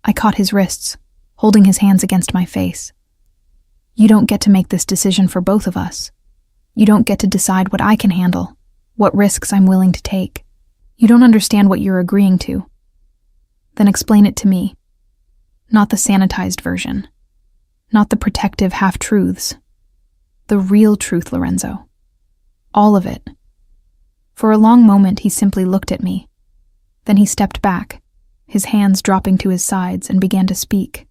I caught his wrists, holding his hands against my face. You don't get to make this decision for both of us. You don't get to decide what I can handle, what risks I'm willing to take. You don't understand what you're agreeing to. Then explain it to me. Not the sanitized version. Not the protective half-truths. The real truth, Lorenzo. All of it. For a long moment, he simply looked at me. Then he stepped back, his hands dropping to his sides, and began to speak.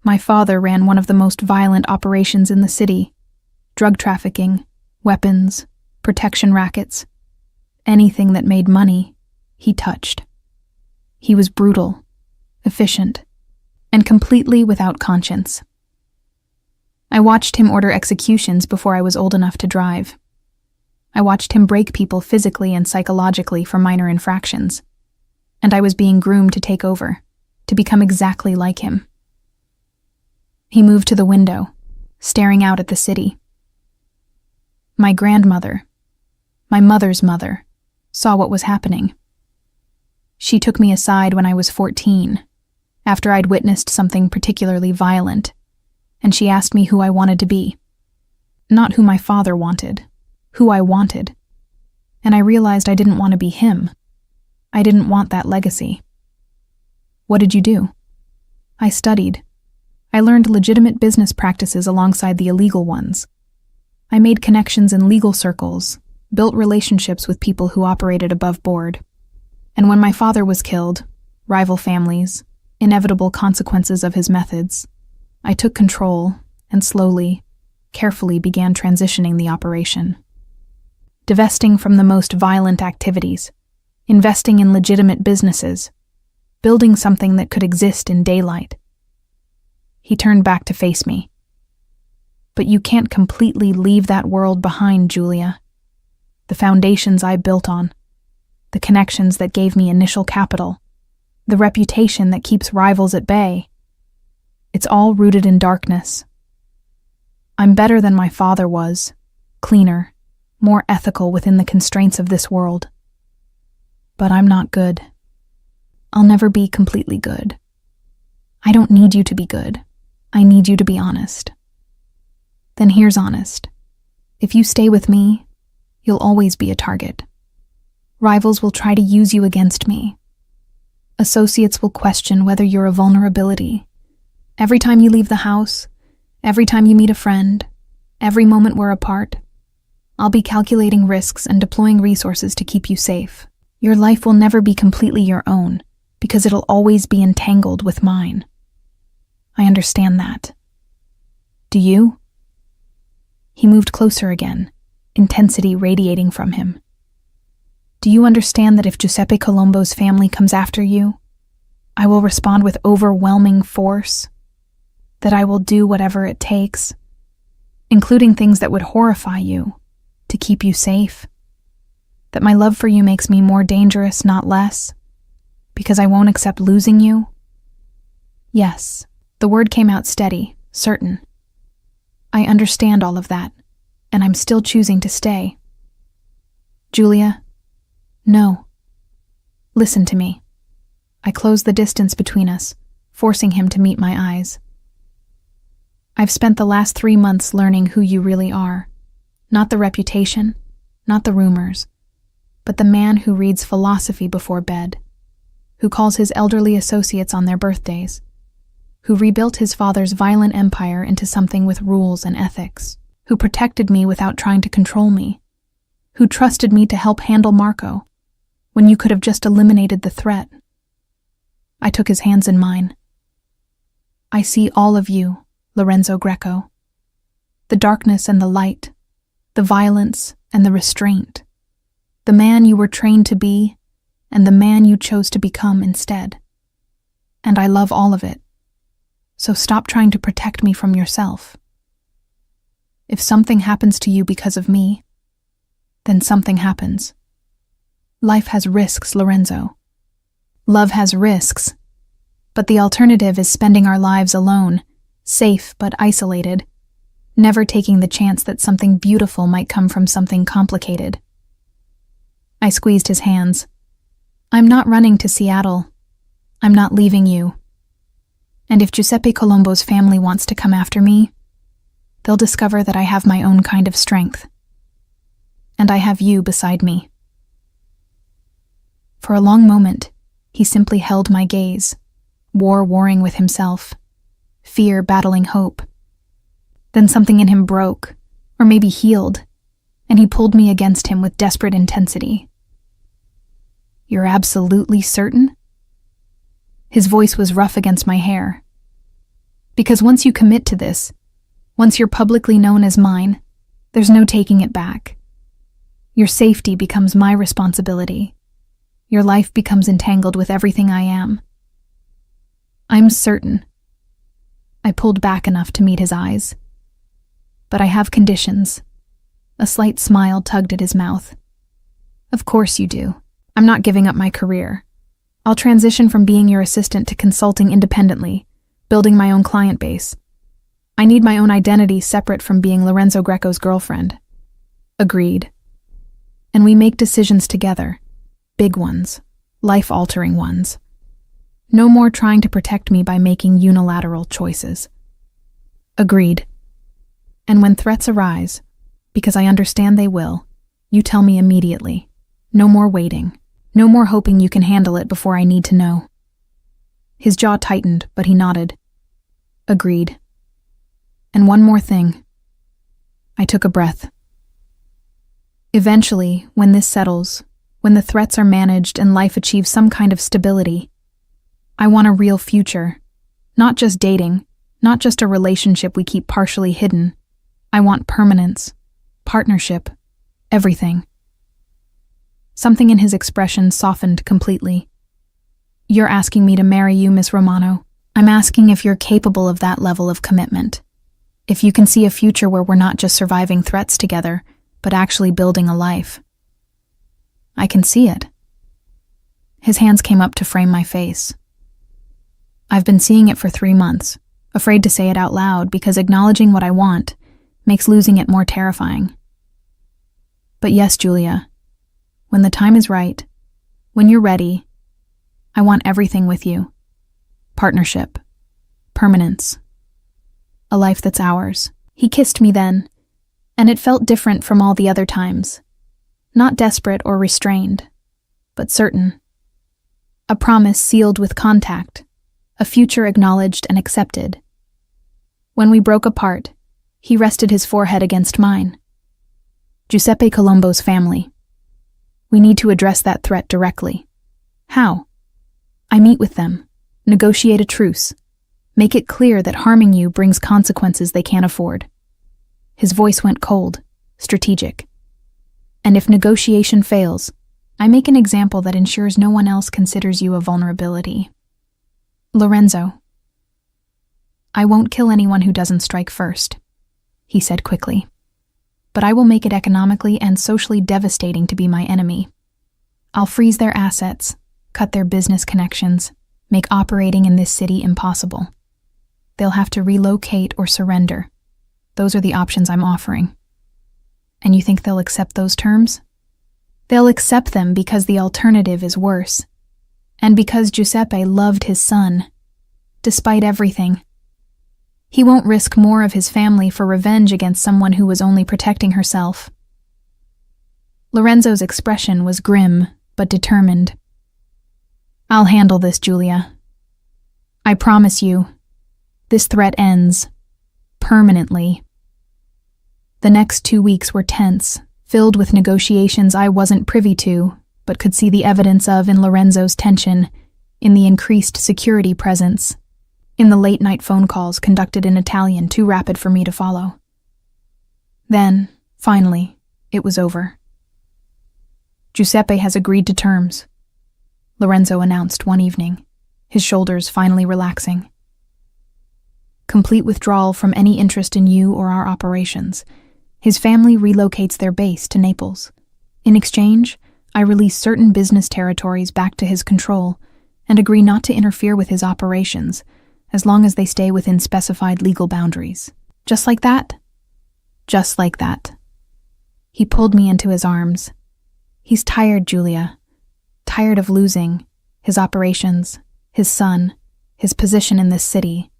My father ran one of the most violent operations in the city. Drug trafficking, weapons, protection rackets. Anything that made money, he touched. He was brutal, efficient, and completely without conscience. I watched him order executions before I was old enough to drive. I watched him break people physically and psychologically for minor infractions. And I was being groomed to take over, to become exactly like him. He moved to the window, staring out at the city. My grandmother, my mother's mother, saw what was happening. She took me aside when I was 14, after I'd witnessed something particularly violent, and she asked me who I wanted to be. Not who my father wanted, who I wanted. And I realized I didn't want to be him. I didn't want that legacy. What did you do? I studied. I learned legitimate business practices alongside the illegal ones. I made connections in legal circles, built relationships with people who operated above board. And when my father was killed, rival families, inevitable consequences of his methods, I took control and slowly, carefully began transitioning the operation. Divesting from the most violent activities, investing in legitimate businesses, building something that could exist in daylight. He turned back to face me. But you can't completely leave that world behind, Julia. The foundations I built on, the connections that gave me initial capital, the reputation that keeps rivals at bay. It's all rooted in darkness. I'm better than my father was, cleaner, more ethical within the constraints of this world. But I'm not good. I'll never be completely good. I don't need you to be good. I need you to be honest. Then here's honest. If you stay with me, you'll always be a target. Rivals will try to use you against me. Associates will question whether you're a vulnerability. Every time you leave the house, every time you meet a friend, every moment we're apart, I'll be calculating risks and deploying resources to keep you safe. Your life will never be completely your own, because it'll always be entangled with mine. I understand that. Do you? He moved closer again, intensity radiating from him. Do you understand that if Giuseppe Colombo's family comes after you, I will respond with overwhelming force? That I will do whatever it takes, including things that would horrify you, to keep you safe? That my love for you makes me more dangerous, not less, because I won't accept losing you? Yes, the word came out steady, certain. I understand all of that, and I'm still choosing to stay. Julia, no. Listen to me. I closed the distance between us, forcing him to meet my eyes. I've spent the last 3 months learning who you really are. Not the reputation, not the rumors, but the man who reads philosophy before bed, who calls his elderly associates on their birthdays, who rebuilt his father's violent empire into something with rules and ethics, who protected me without trying to control me, who trusted me to help handle Marco, when you could have just eliminated the threat. I took his hands in mine. I see all of you, Lorenzo Greco. The darkness and the light, the violence and the restraint, the man you were trained to be, and the man you chose to become instead. And I love all of it. So stop trying to protect me from yourself. If something happens to you because of me, then something happens. Life has risks, Lorenzo. Love has risks. But the alternative is spending our lives alone, safe but isolated, never taking the chance that something beautiful might come from something complicated. I squeezed his hands. I'm not running to Seattle. I'm not leaving you. And if Giuseppe Colombo's family wants to come after me, they'll discover that I have my own kind of strength. And I have you beside me. For a long moment, he simply held my gaze, war warring with himself, fear battling hope. Then something in him broke, or maybe healed, and he pulled me against him with desperate intensity. You're absolutely certain? His voice was rough against my hair. Because once you commit to this, once you're publicly known as mine, there's no taking it back. Your safety becomes my responsibility. Your life becomes entangled with everything I am. I'm certain. I pulled back enough to meet his eyes. But I have conditions. A slight smile tugged at his mouth. Of course you do. I'm not giving up my career. I'll transition from being your assistant to consulting independently, building my own client base. I need my own identity separate from being Lorenzo Greco's girlfriend. Agreed. And we make decisions together. Big ones. Life-altering ones. No more trying to protect me by making unilateral choices. Agreed. And when threats arise, because I understand they will, you tell me immediately. No more waiting. No more hoping you can handle it before I need to know. His jaw tightened, but he nodded. Agreed. And one more thing. I took a breath. Eventually, when this settles, when the threats are managed and life achieves some kind of stability, I want a real future. Not just dating, not just a relationship we keep partially hidden. I want permanence, partnership, everything. Something in his expression softened completely. You're asking me to marry you, Miss Romano. I'm asking if you're capable of that level of commitment. If you can see a future where we're not just surviving threats together, but actually building a life. I can see it. His hands came up to frame my face. I've been seeing it for 3 months, afraid to say it out loud because acknowledging what I want makes losing it more terrifying. But yes, Julia, when the time is right, when you're ready, I want everything with you. Partnership, permanence, a life that's ours. He kissed me then, and it felt different from all the other times. Not desperate or restrained, but certain. A promise sealed with contact, a future acknowledged and accepted. When we broke apart, he rested his forehead against mine. Giuseppe Colombo's family. We need to address that threat directly. How? I meet with them, negotiate a truce, make it clear that harming you brings consequences they can't afford. His voice went cold, strategic. And if negotiation fails, I make an example that ensures no one else considers you a vulnerability. Lorenzo, I won't kill anyone who doesn't strike first, he said quickly. But I will make it economically and socially devastating to be my enemy. I'll freeze their assets, cut their business connections, make operating in this city impossible. They'll have to relocate or surrender. Those are the options I'm offering. And you think they'll accept those terms? They'll accept them because the alternative is worse. And because Giuseppe loved his son, despite everything. He won't risk more of his family for revenge against someone who was only protecting herself. Lorenzo's expression was grim, but determined. I'll handle this, Julia. I promise you, this threat ends. Permanently. The next 2 weeks were tense, filled with negotiations I wasn't privy to, but could see the evidence of in Lorenzo's tension, in the increased security presence, in the late-night phone calls conducted in Italian too rapid for me to follow. Then, finally, it was over. Giuseppe has agreed to terms, Lorenzo announced one evening, his shoulders finally relaxing. Complete withdrawal from any interest in you or our operations. His family relocates their base to Naples. In exchange, I release certain business territories back to his control and agree not to interfere with his operations as long as they stay within specified legal boundaries. Just like that? Just like that. He pulled me into his arms. He's tired, Julia. Tired of losing his operations, his son, his position in this city.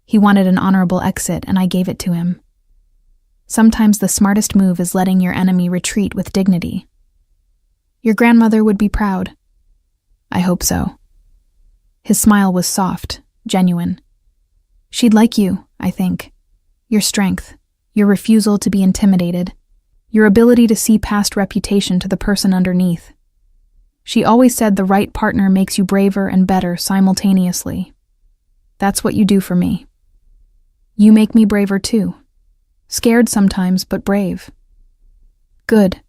He wanted an honorable exit, and I gave it to him. Sometimes the smartest move is letting your enemy retreat with dignity. Your grandmother would be proud. I hope so. His smile was soft, genuine. She'd like you, I think. Your strength, your refusal to be intimidated, your ability to see past reputation to the person underneath. She always said the right partner makes you braver and better simultaneously. That's what you do for me. You make me braver too. Scared sometimes, but brave. Good.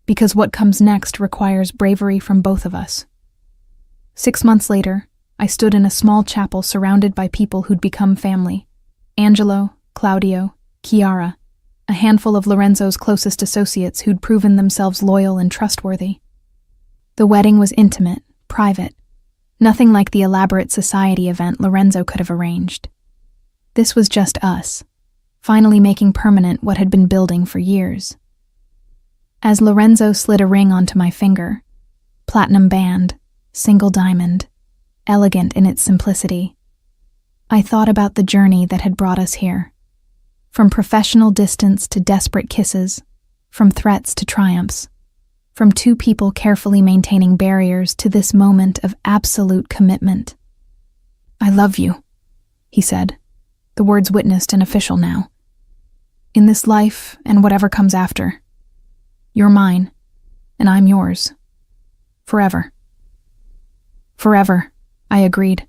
Because what comes next requires bravery from both of us. 6 months later, I stood in a small chapel surrounded by people who'd become family. Angelo, Claudio, Chiara, a handful of Lorenzo's closest associates who'd proven themselves loyal and trustworthy. The wedding was intimate, private, nothing like the elaborate society event Lorenzo could have arranged. This was just us, finally making permanent what had been building for years. As Lorenzo slid a ring onto my finger, platinum band, single diamond, elegant in its simplicity, I thought about the journey that had brought us here. From professional distance to desperate kisses, from threats to triumphs, from two people carefully maintaining barriers to this moment of absolute commitment. I love you, he said, the words witnessed and official now. In this life and whatever comes after. You're mine, and I'm yours. Forever. Forever, I agreed.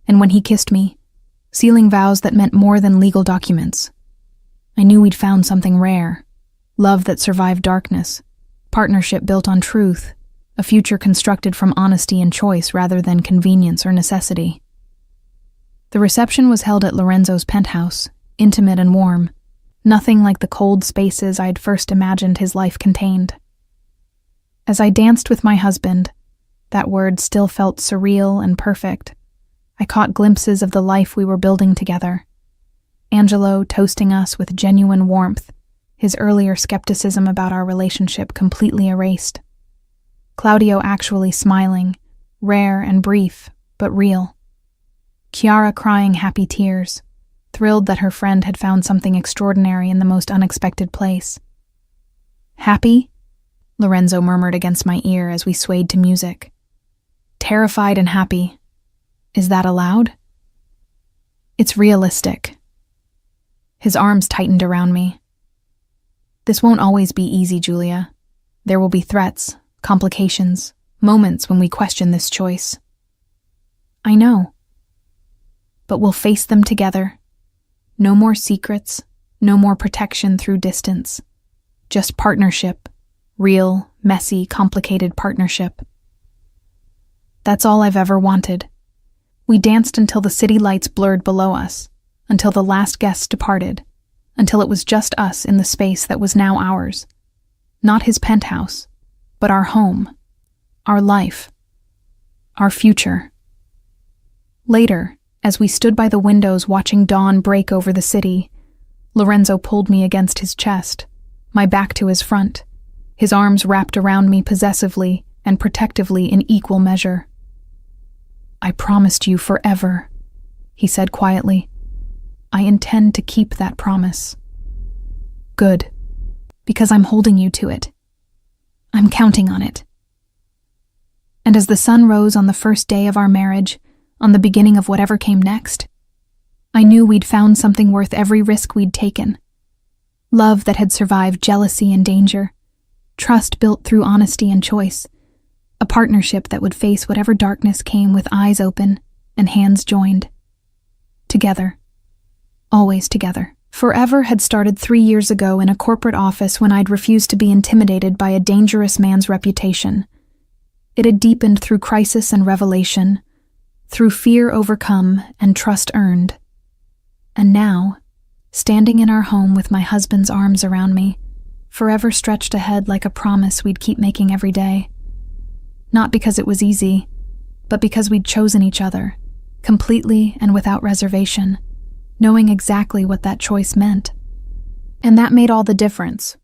And when he kissed me, sealing vows that meant more than legal documents, I knew we'd found something rare, love that survived darkness, partnership built on truth, a future constructed from honesty and choice rather than convenience or necessity. The reception was held at Lorenzo's penthouse, intimate and warm, nothing like the cold spaces I'd first imagined his life contained. As I danced with my husband, that word still felt surreal and perfect. I caught glimpses of the life we were building together. Angelo toasting us with genuine warmth, his earlier skepticism about our relationship completely erased. Claudio actually smiling, rare and brief, but real. Chiara crying happy tears, thrilled that her friend had found something extraordinary in the most unexpected place. Happy? Lorenzo murmured against my ear as we swayed to music. Terrified and happy. Is that allowed? It's realistic. His arms tightened around me. This won't always be easy, Julia. There will be threats, complications, moments when we question this choice. I know. But we'll face them together. No more secrets, no more protection through distance. Just partnership. Real, messy, complicated partnership. That's all I've ever wanted. We danced until the city lights blurred below us, until the last guests departed, until it was just us in the space that was now ours. Not his penthouse, but our home, our life, our future. Later, as we stood by the windows watching dawn break over the city, Lorenzo pulled me against his chest, my back to his front, his arms wrapped around me possessively and protectively in equal measure. I promised you forever, he said quietly. I intend to keep that promise. Good, because I'm holding you to it. I'm counting on it. And as the sun rose on the first day of our marriage, on the beginning of whatever came next, I knew we'd found something worth every risk we'd taken. Love that had survived jealousy and danger, trust built through honesty and choice, a partnership that would face whatever darkness came with eyes open and hands joined. Together. Always together. Forever had started 3 years ago in a corporate office when I'd refused to be intimidated by a dangerous man's reputation. It had deepened through crisis and revelation, through fear overcome and trust earned. And now, standing in our home with my husband's arms around me, forever stretched ahead like a promise we'd keep making every day. Not because it was easy, but because we'd chosen each other, completely and without reservation, knowing exactly what that choice meant. And that made all the difference,